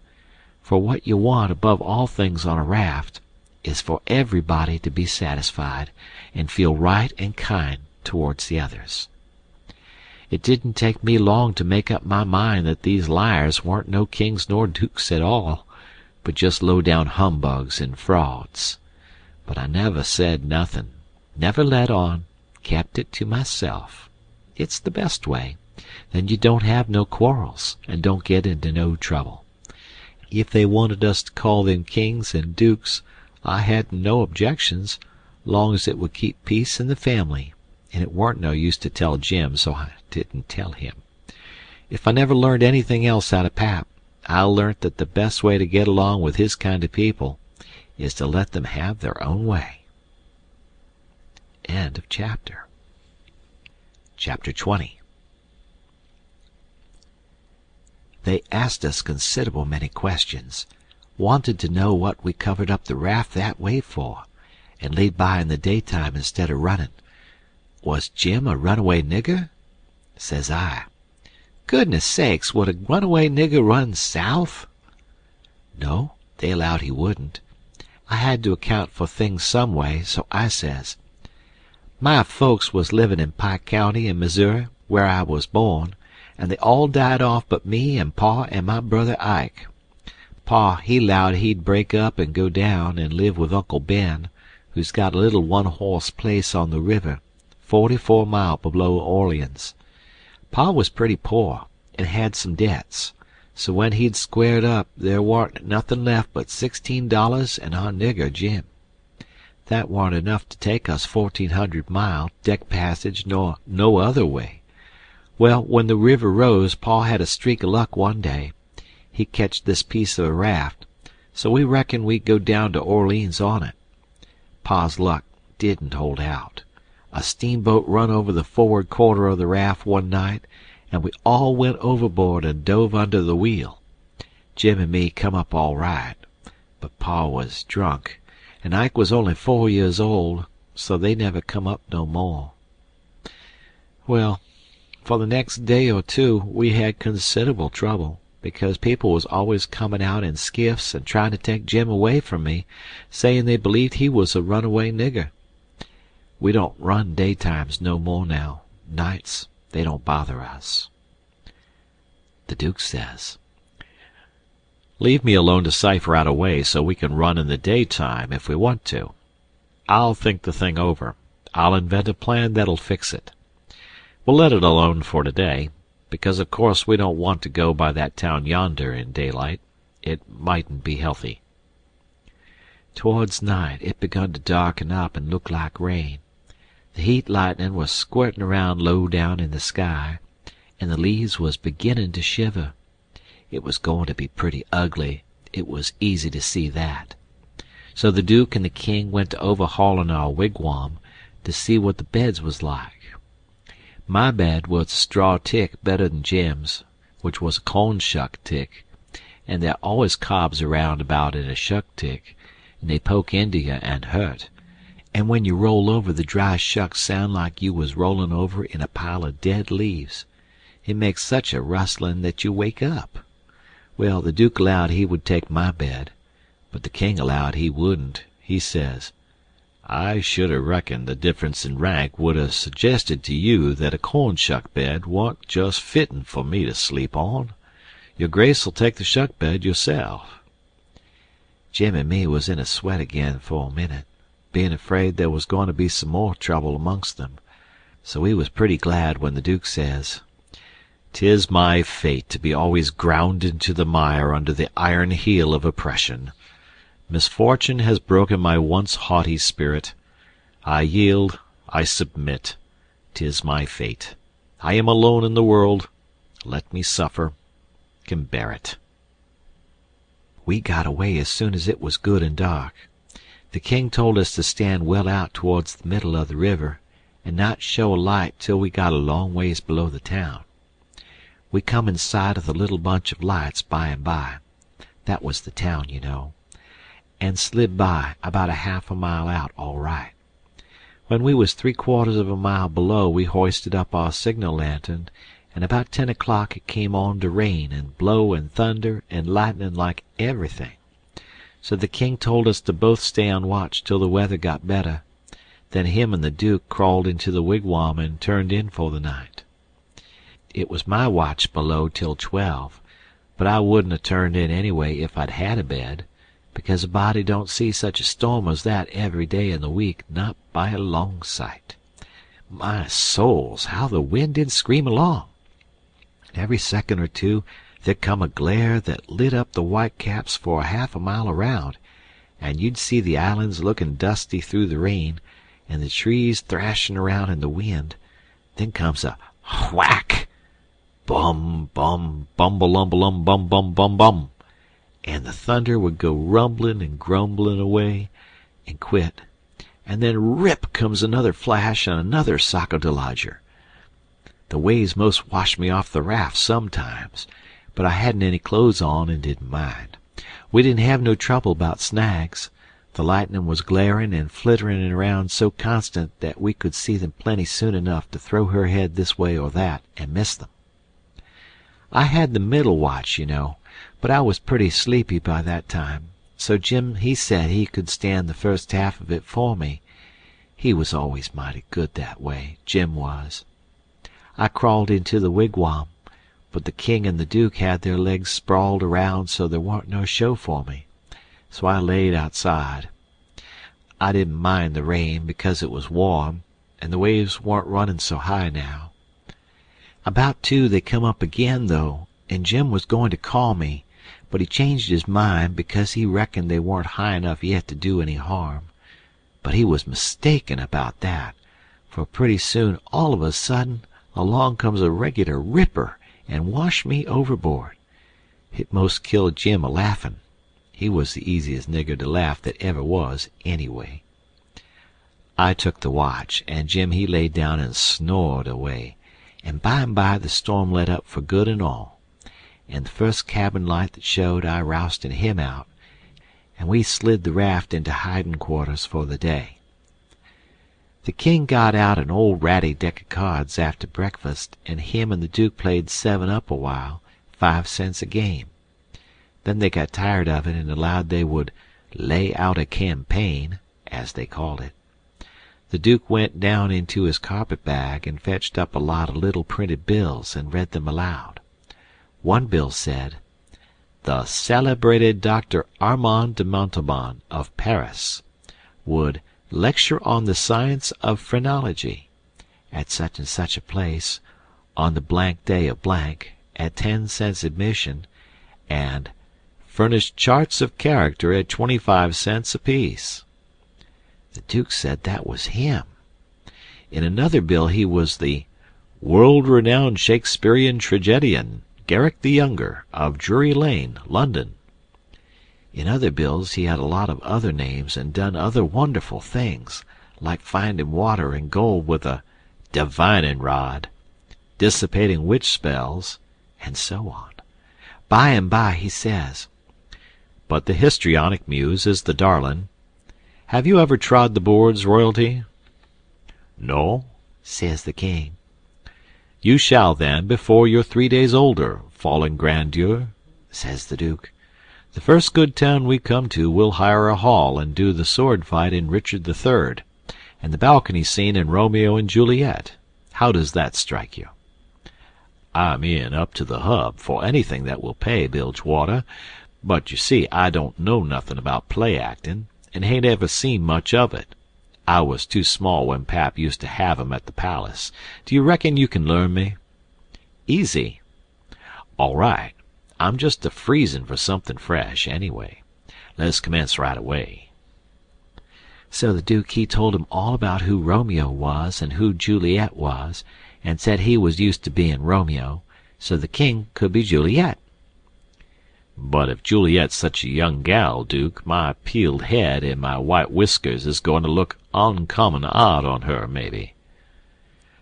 For what you want above all things on a raft is for everybody to be satisfied and feel right and kind towards the others. It didn't take me long to make up my mind that these liars weren't no kings nor dukes at all, but just low-down humbugs and frauds. But I never said nothing. Never let on. Kept it to myself. It's the best way. Then you don't have no quarrels, and don't get into no trouble. If they wanted us to call them kings and dukes, I hadn't no objections, long as it would keep peace in the family, and it weren't no use to tell Jim, so I didn't tell him. If I never learned anything else out of Pap, I learnt that the best way to get along with his kind of people is to let them have their own way. End of chapter. Chapter 20. They asked us considerable many questions, wanted to know what we covered up the raft that way for, and laid by in the daytime instead of running. Was Jim a runaway nigger? Says I. Goodness sakes, would a runaway nigger run south? No, they allowed he wouldn't. I had to account for things some way, so I says, my folks was living in Pike County in Missouri, where I was born, and they all died off but me and Pa and my brother Ike. Pa, he 'lowed he'd break up and go down and live with Uncle Ben, who's got a little one-horse place on the river, 44 mile below Orleans. Pa was pretty poor and had some debts, so when he'd squared up there warn't nothin' left but $16 and our nigger Jim. That warn't enough to take us 1,400 mile, deck passage nor no other way. Well, when the river rose, Pa had a streak o' luck one day. He ketched this piece of a raft, so we reckoned we'd go down to Orleans on it. Pa's luck didn't hold out. A steamboat run over the forward quarter of the raft one night, and we all went overboard and dove under the wheel. Jim and me come up all right, but Pa was drunk, and Ike was only 4 years old, so they never come up no more. Well, for the next day or two we had considerable trouble, because people was always comin' out in skiffs and trying to take Jim away from me, saying they believed he was a runaway nigger. We don't run daytimes no more now. Nights, they don't bother us. The Duke says, leave me alone to cipher out a way so we can run in the daytime if we want to. I'll think the thing over. I'll invent a plan that'll fix it. We'll let it alone for today, because of course we don't want to go by that town yonder in daylight. It mightn't be healthy. Towards night it begun to darken up and look like rain. The heat lightning was squirting around low down in the sky, and the leaves was beginning to shiver. It was going to be pretty ugly, it was easy to see that. So the Duke and the King went to overhauling our wigwam to see what the beds was like. My bed was a straw tick better than Jim's, which was a corn shuck tick, and there always cobs around about in a shuck tick, and they poke into you and hurt. And when you roll over, the dry shucks sound like you was rolling over in a pile of dead leaves. It makes such a rustling that you wake up. Well, the Duke allowed he would take my bed, but the King allowed he wouldn't. He says, I should have reckoned the difference in rank would have suggested to you that a corn shuck bed warn't just fittin' for me to sleep on. Your Grace'll take the shuck bed yourself. Jim and me was in a sweat again for a minute, being afraid there was going to be some more trouble amongst them, so we was pretty glad when the Duke says, 'Tis my fate to be always ground into the mire under the iron heel of oppression. Misfortune has broken my once haughty spirit. I yield, I submit. 'Tis my fate. I am alone in the world. Let me suffer. Can bear it. We got away as soon as it was good and dark. The King told us to stand well out towards the middle of the river, and not show a light till we got a long ways below the town. We come in sight of the little bunch of lights by and by. That was the town, you know. And slid by about a half a mile out all right. When we was 3/4 of a mile below we hoisted up our signal lantern, and about 10 o'clock it came on to rain and blow and thunder and lightning like everything. So the King told us to both stay on watch till the weather got better. Then him and the Duke crawled into the wigwam and turned in for the night. It was my watch below till 12, but I wouldn't have turned in anyway if I'd had a bed, because a body don't see such a storm as that every day in the week, not by a long sight. My souls, how the wind did scream along! And every second or two there come a glare that lit up the white caps for a half a mile around, and you'd see the islands looking dusty through the rain, and the trees thrashing around in the wind. Then comes a whack! Bum, bum, bumble-umble-um, bum, bum, bum, bum, and the thunder would go rumbling and grumbling away and quit, and then rip comes another flash and another Saco de lodger. The waves most washed me off the raft sometimes, but I hadn't any clothes on and didn't mind. We didn't have no trouble about snags. The lightning was glaring and flittering around so constant that we could see them plenty soon enough to throw her head this way or that and miss them. I had the middle watch, you know, but I was pretty sleepy by that time, so Jim he said he could stand the first half of it for me. He was always mighty good that way, Jim was. I crawled into the wigwam, but the king and the duke had their legs sprawled around so there warn't no show for me, so I laid outside. I didn't mind the rain because it was warm, and the waves warn't running so high now. About 2 they come up again, though, and Jim was going to call me, but he changed his mind because he reckoned they weren't high enough yet to do any harm. But he was mistaken about that, for pretty soon all of a sudden along comes a regular ripper and washed me overboard. It most killed Jim a-laughing. He was the easiest nigger to laugh that ever was, anyway. I took the watch, and Jim he laid down and snored away, and by the storm let up for good and all, and the first cabin light that showed I rousted him out, and we slid the raft into hiding quarters for the day. The king got out an old ratty deck of cards after breakfast, and him and the duke played 7-up a while, 5 cents a game. Then they got tired of it and allowed they would lay out a campaign, as they called it. The duke went down into his carpet-bag and fetched up a lot of little printed bills and read them aloud. One bill said, "The celebrated Dr. Armand de Montauban of Paris would lecture on the science of phrenology at such and such a place on the blank day of blank at 10 cents admission, and furnish charts of character at 25 cents apiece." The duke said that was him. In another bill he was the world-renowned Shakespearean tragedian, Garrick the Younger, of Drury Lane, London. In other bills he had a lot of other names and done other wonderful things, like finding water and gold with a divining rod, dissipating witch spells, and so on. By and by he says, "But the histrionic muse is the darlin'. Have you ever trod the boards, royalty?" "No," says the king. "You shall, then, before you're 3 days older, fallen grandeur," says the duke. "The first good town we come to we'll hire a hall and do the sword fight in Richard III, and the balcony scene in Romeo and Juliet. How does that strike you?" "I'm in up to the hub for anything that will pay, Bilgewater, but you see I don't know nothing about play acting, and hain't ever seen much of it. I was too small when Pap used to have 'em at the palace. Do you reckon you can learn me?" "Easy." "All right. I'm just a-freezin' for something fresh, anyway. Let's commence right away." So the duke he told him all about who Romeo was and who Juliet was, and said he was used to being Romeo, so the king could be Juliet. "But if Juliet's such a young gal, Duke, my peeled head and my white whiskers is going to look uncommon odd on her, maybe."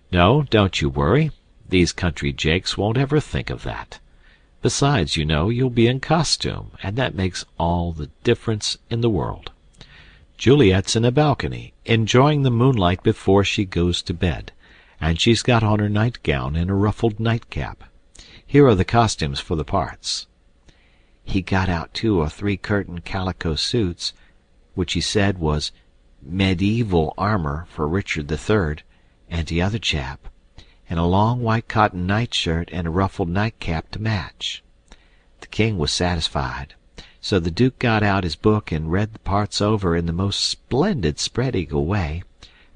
"No, don't you worry. These country jakes won't ever think of that. Besides, you know, you'll be in costume, and that makes all the difference in the world. Juliet's in a balcony, enjoying the moonlight before she goes to bed, and she's got on her nightgown and a ruffled nightcap. Here are the costumes for the parts." He got out 2 or 3 curtain calico suits, which he said was medieval armor for Richard III and the other chap, and a long white cotton nightshirt and a ruffled nightcap to match. The king was satisfied, So the Duke got out his book and read the parts over in the most splendid spread-eagle way,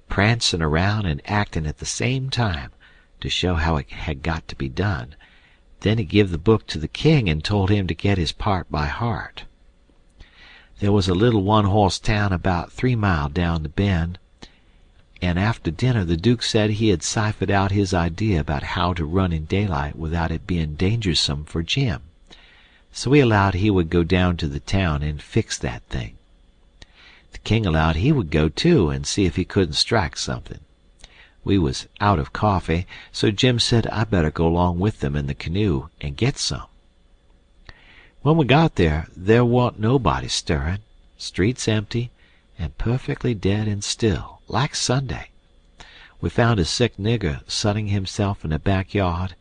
prancing around and acting at the same time to show how it had got to be done. Then he give the book to the king and told him to get his part by heart. There was a little one-horse town about 3 mile down the bend, and after dinner the Duke said he had ciphered out his idea about how to run in daylight without it being dangersome for Jim. So he allowed he would go down to the town and fix that thing. The king allowed he would go too and see if he couldn't strike something. We was out of coffee, so Jim said I better go along with them in the canoe and get some. When we got there wa'n't nobody stirring, streets empty, and perfectly dead and still, like Sunday. We found a sick nigger sunning himself in the backyard,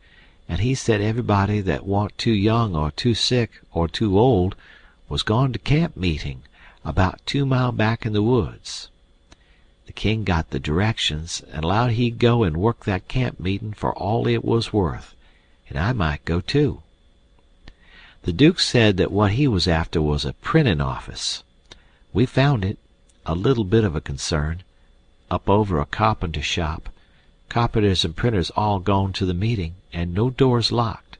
and he said everybody that wa'n't too young or too sick or too old was gone to camp meeting about 2 mile back in the woods. The king got the directions and allowed he'd go and work that camp meeting for all it was worth, and I might go too. The Duke said that what he was after was a printing office. We found it, a little bit of a concern, up over a carpenter shop. Carpenters and printers all gone to the meeting, and no doors locked.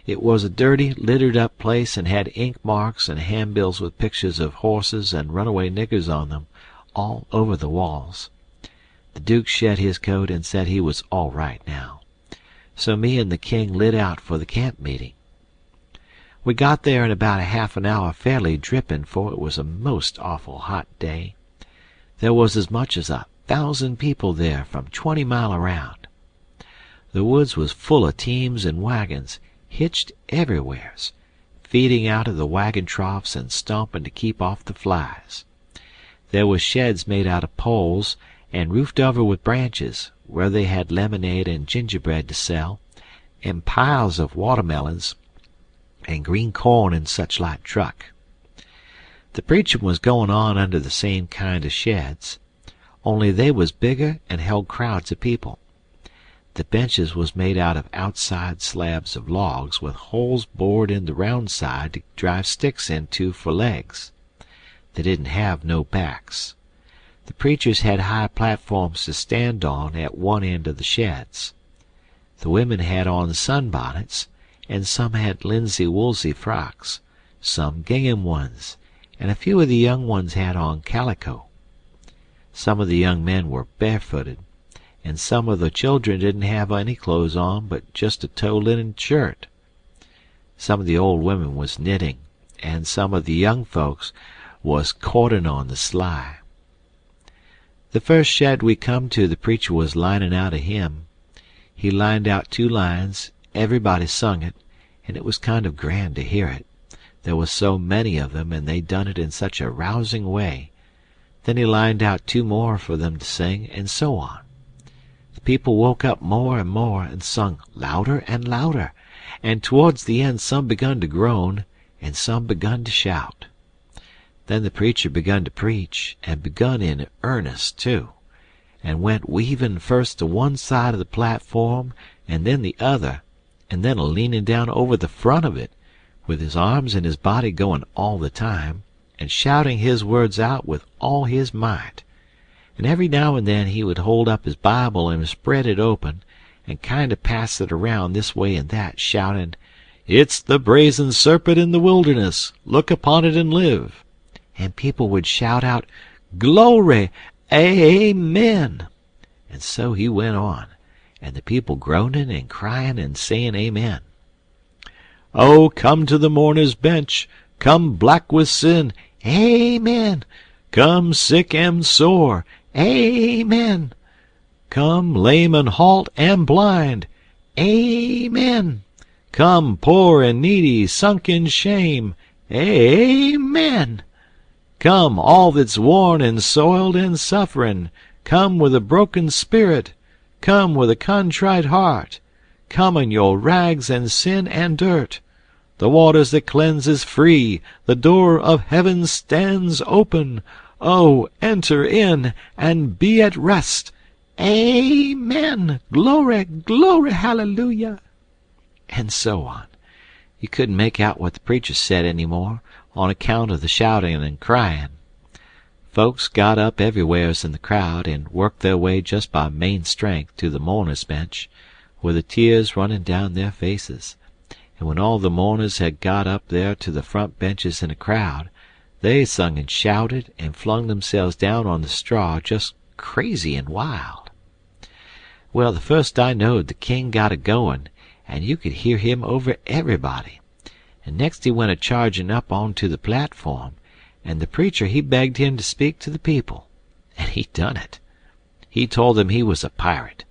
It was a dirty, littered-up place and had ink marks and handbills with pictures of horses and runaway niggers on them, all over the walls. The Duke shed his coat and said he was all right now. So me and the king lit out for the camp meeting. We got there in about a half an hour fairly dripping, for it was a most awful hot day. There was as much as 1,000 people there from 20 mile around. The woods was full of teams and wagons, hitched everywheres, feeding out of the wagon troughs and stomping to keep off the flies. There was sheds made out of poles and roofed over with branches, where they had lemonade and gingerbread to sell, and piles of watermelons and green corn and such like truck. The preaching was going on under the same kind of sheds, only they was bigger and held crowds of people. The benches was made out of outside slabs of logs with holes bored in the round side to drive sticks into for legs. They didn't have no backs. The preachers had high platforms to stand on at one end of the sheds. The women had on sunbonnets, and some had linsey-woolsey frocks, some gingham ones, and a few of the young ones had on calico. Some of the young men were barefooted, and some of the children didn't have any clothes on but just a tow linen shirt. Some of the old women was knitting, and some of the young folks was courting on the sly. The first shed we come to, the preacher was lining out a hymn. He lined out 2 lines, everybody sung it, and it was kind of grand to hear it. There was so many of them, and they done it in such a rousing way. Then he lined out 2 more for them to sing, and so on. The people woke up more and more and sung louder and louder, and towards the end some begun to groan, and some begun to shout. Then the preacher begun to preach, and begun in earnest too, and went weaving first to one side of the platform and then the other, and then a-leaning down over the front of it, with his arms and his body going all the time, and shouting his words out with all his might. And every now and then he would hold up his Bible and spread it open, and kind of pass it around this way and that, shouting, "It's the brazen serpent in the wilderness. Look upon it and live." And people would shout out, "Glory! Amen!" And so he went on, and the people groaning and crying and saying amen. "Oh, come to the mourner's bench, come black with sin, amen. Come sick and sore, amen. Come lame and halt and blind, amen. Come poor and needy, sunk in shame, amen. Come all that's worn and soiled and suffering, come with a broken spirit, come with a contrite heart, come in your rags and sin and dirt. The waters that cleanse is free, the door of heaven stands open. Oh, enter in and be at rest. Amen. Glory, glory, hallelujah." And so on. You couldn't make out what the preacher said any more, on account of the shouting and crying. Folks got up everywheres in the crowd, and worked their way just by main strength to the mourners' bench, with the tears running down their faces. And when all the mourners had got up there to the front benches in a crowd, they sung and shouted and flung themselves down on the straw just crazy and wild. Well, the first I knowed the king got a-going, and you could hear him over everybody. And next he went a-charging up onto the platform, and the preacher he begged him to speak to the people, and he done it. He told them he was a pirate.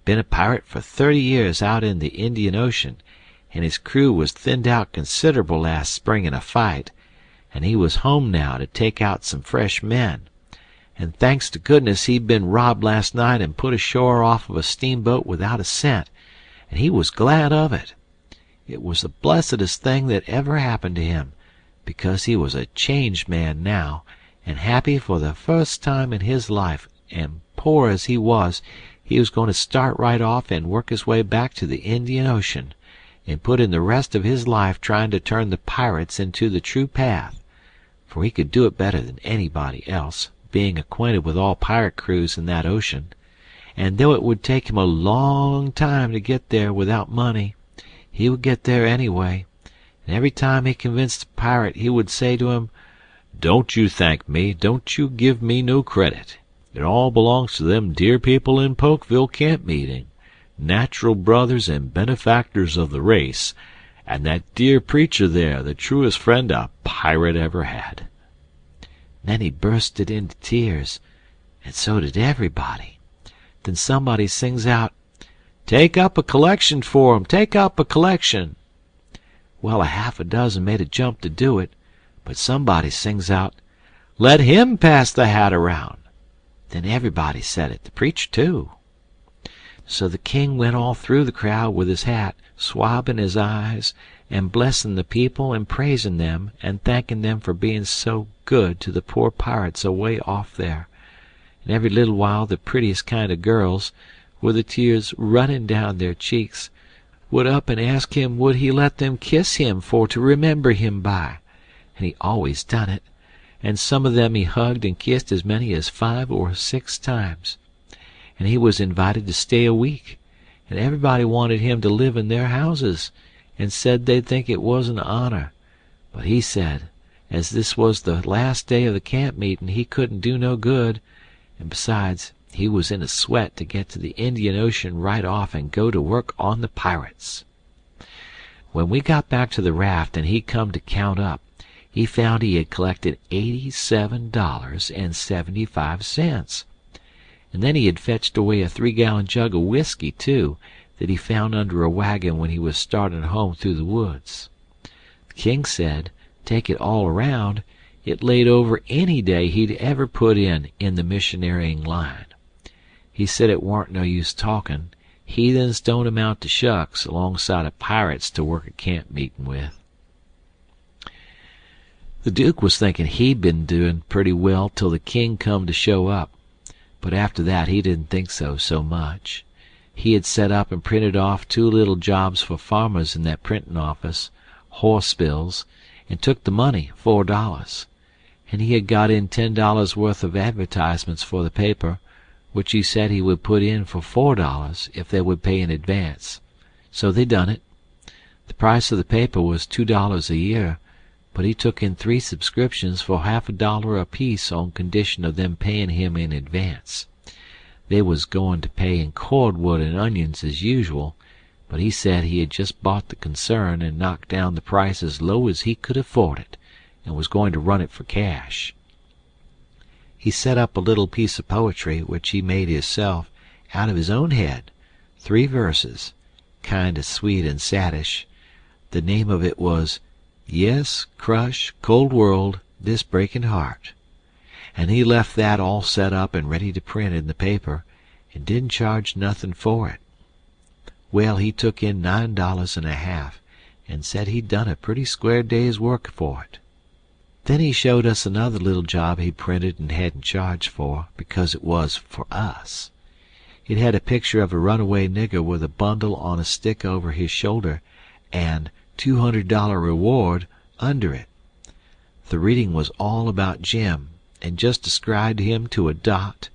Been a pirate for 30 years out in the Indian Ocean, and his crew was thinned out considerable last spring in a fight, and he was home now to take out some fresh men. And thanks to goodness he'd been robbed last night and put ashore off of a steamboat without a cent, and he was glad of it. It was the blessedest thing that ever happened to him, because he was a changed man now, and happy for the first time in his life, and poor as he was going to start right off and work his way back to the Indian Ocean, and put in the rest of his life trying to turn the pirates into the true path, for he could do it better than anybody else, being acquainted with all pirate crews in that ocean. And though it would take him a long time to get there without money, he would get there anyway. And every time he convinced a pirate, he would say to him, "Don't you thank me, don't you give me no credit. It all belongs to them dear people in Pokeville camp meeting, natural brothers and benefactors of the race, and that dear preacher there, the truest friend a pirate ever had." Then he bursted into tears, and so did everybody. Then somebody sings out, "Take up a collection for 'em, take up a collection." Well, a half a dozen made a jump to do it, but somebody sings out, "Let him pass the hat around." Then everybody said it, the preacher too. So the king went all through the crowd with his hat, swabbing his eyes, and blessing the people and praising them, and thanking them for being so good to the poor pirates away off there. And every little while the prettiest kind of girls, with the tears running down their cheeks, would up and ask him would he let them kiss him for to remember him by, and he always done it, and some of them he hugged and kissed as many as 5 or 6 times. And he was invited to stay a week, and everybody wanted him to live in their houses, and said they'd think it was an honor. But he said, as this was the last day of the camp meeting, he couldn't do no good, and besides, he was in a sweat to get to the Indian Ocean right off and go to work on the pirates. When we got back to the raft and he come to count up, he found he had collected $87.75. And then he had fetched away a 3-gallon jug of whiskey, too, that he found under a wagon when he was starting home through the woods. The king said, take it all around, it laid over any day he'd ever put in the missionarying line. He said it warn't no use talking. Heathens don't amount to shucks alongside of pirates to work a camp meeting with. The Duke was thinking he'd been doing pretty well till the king come to show up, but after that he didn't think so much. He had set up and printed off 2 little jobs for farmers in that printing office, horse bills, and took the money, $4. And he had got in $10 worth of advertisements for the paper, which he said he would put in for $4 if they would pay in advance. So they done it. The price of the paper was $2 a year, but he took in 3 subscriptions for half $1 apiece on condition of them paying him in advance. They was going to pay in cordwood and onions as usual, but he said he had just bought the concern and knocked down the price as low as he could afford it, and was going to run it for cash. He set up a little piece of poetry which he made hisself out of his own head, 3 verses, kind of sweet and saddish. The name of it was "Yes, Crush, Cold World, This Breaking Heart," and he left that all set up and ready to print in the paper, and didn't charge nothing for it. Well, he took in $9.50, and said he'd done a pretty square day's work for it. Then he showed us another little job he printed and hadn't charged for, because it was for us. It had a picture of a runaway nigger with a bundle on a stick over his shoulder, and $200 reward under it. The reading was all about Jim, and just described him to a dot.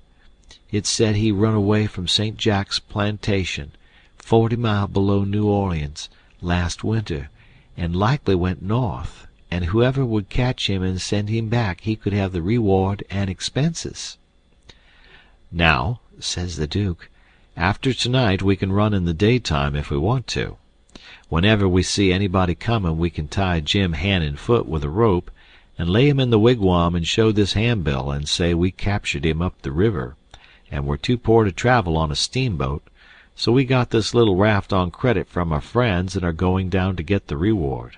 It said he run away from St. Jack's plantation, 40 mile below New Orleans, last winter, and likely went north, and whoever would catch him and send him back he could have the reward and expenses. "Now," says the Duke, "after tonight we can run in the daytime if we want to. Whenever we see anybody coming we can tie Jim hand and foot with a rope and lay him in the wigwam and show this handbill and say we captured him up the river, and we're too poor to travel on a steamboat, so we got this little raft on credit from our friends and are going down to get the reward.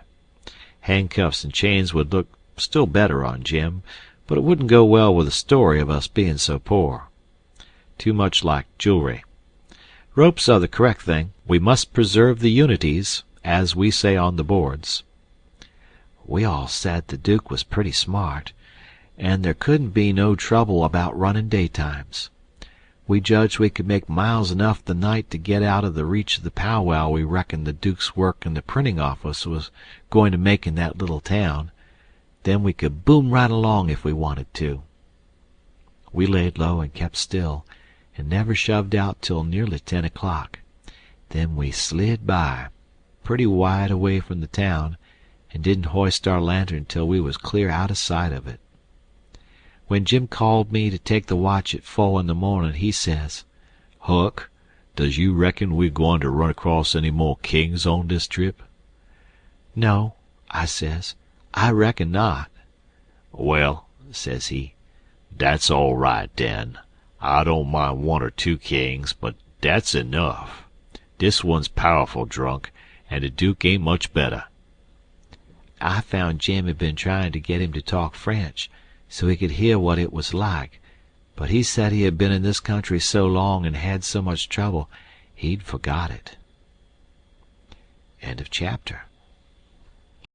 Handcuffs and chains would look still better on Jim, but it wouldn't go well with the story of us being so poor. Too much like jewelry. Ropes are the correct thing. We must preserve the unities, as we say on the boards." We all said the Duke was pretty smart, and there couldn't be no trouble about running daytimes. We judged we could make miles enough the night to get out of the reach of the powwow we reckoned the Duke's work in the printing office was going to make in that little town. Then we could boom right along if we wanted to. We laid low and kept still, and never shoved out till nearly 10 o'clock. Then we slid by, pretty wide away from the town, and didn't hoist our lantern till we was clear out of sight of it. When Jim called me to take the watch at 4 in the morning, he says, "Huck, does you reckon we're going to run across any more kings on this trip?" "No," I says, "I reckon not." "Well," says he, "that's all right, den. I don't mind 1 or 2 kings, but that's enough. This one's powerful drunk, and the Duke ain't much better." I found Jim had been trying to get him to talk French, so he could hear what it was like, but he said he had been in this country so long and had so much trouble, he'd forgot it. End of chapter.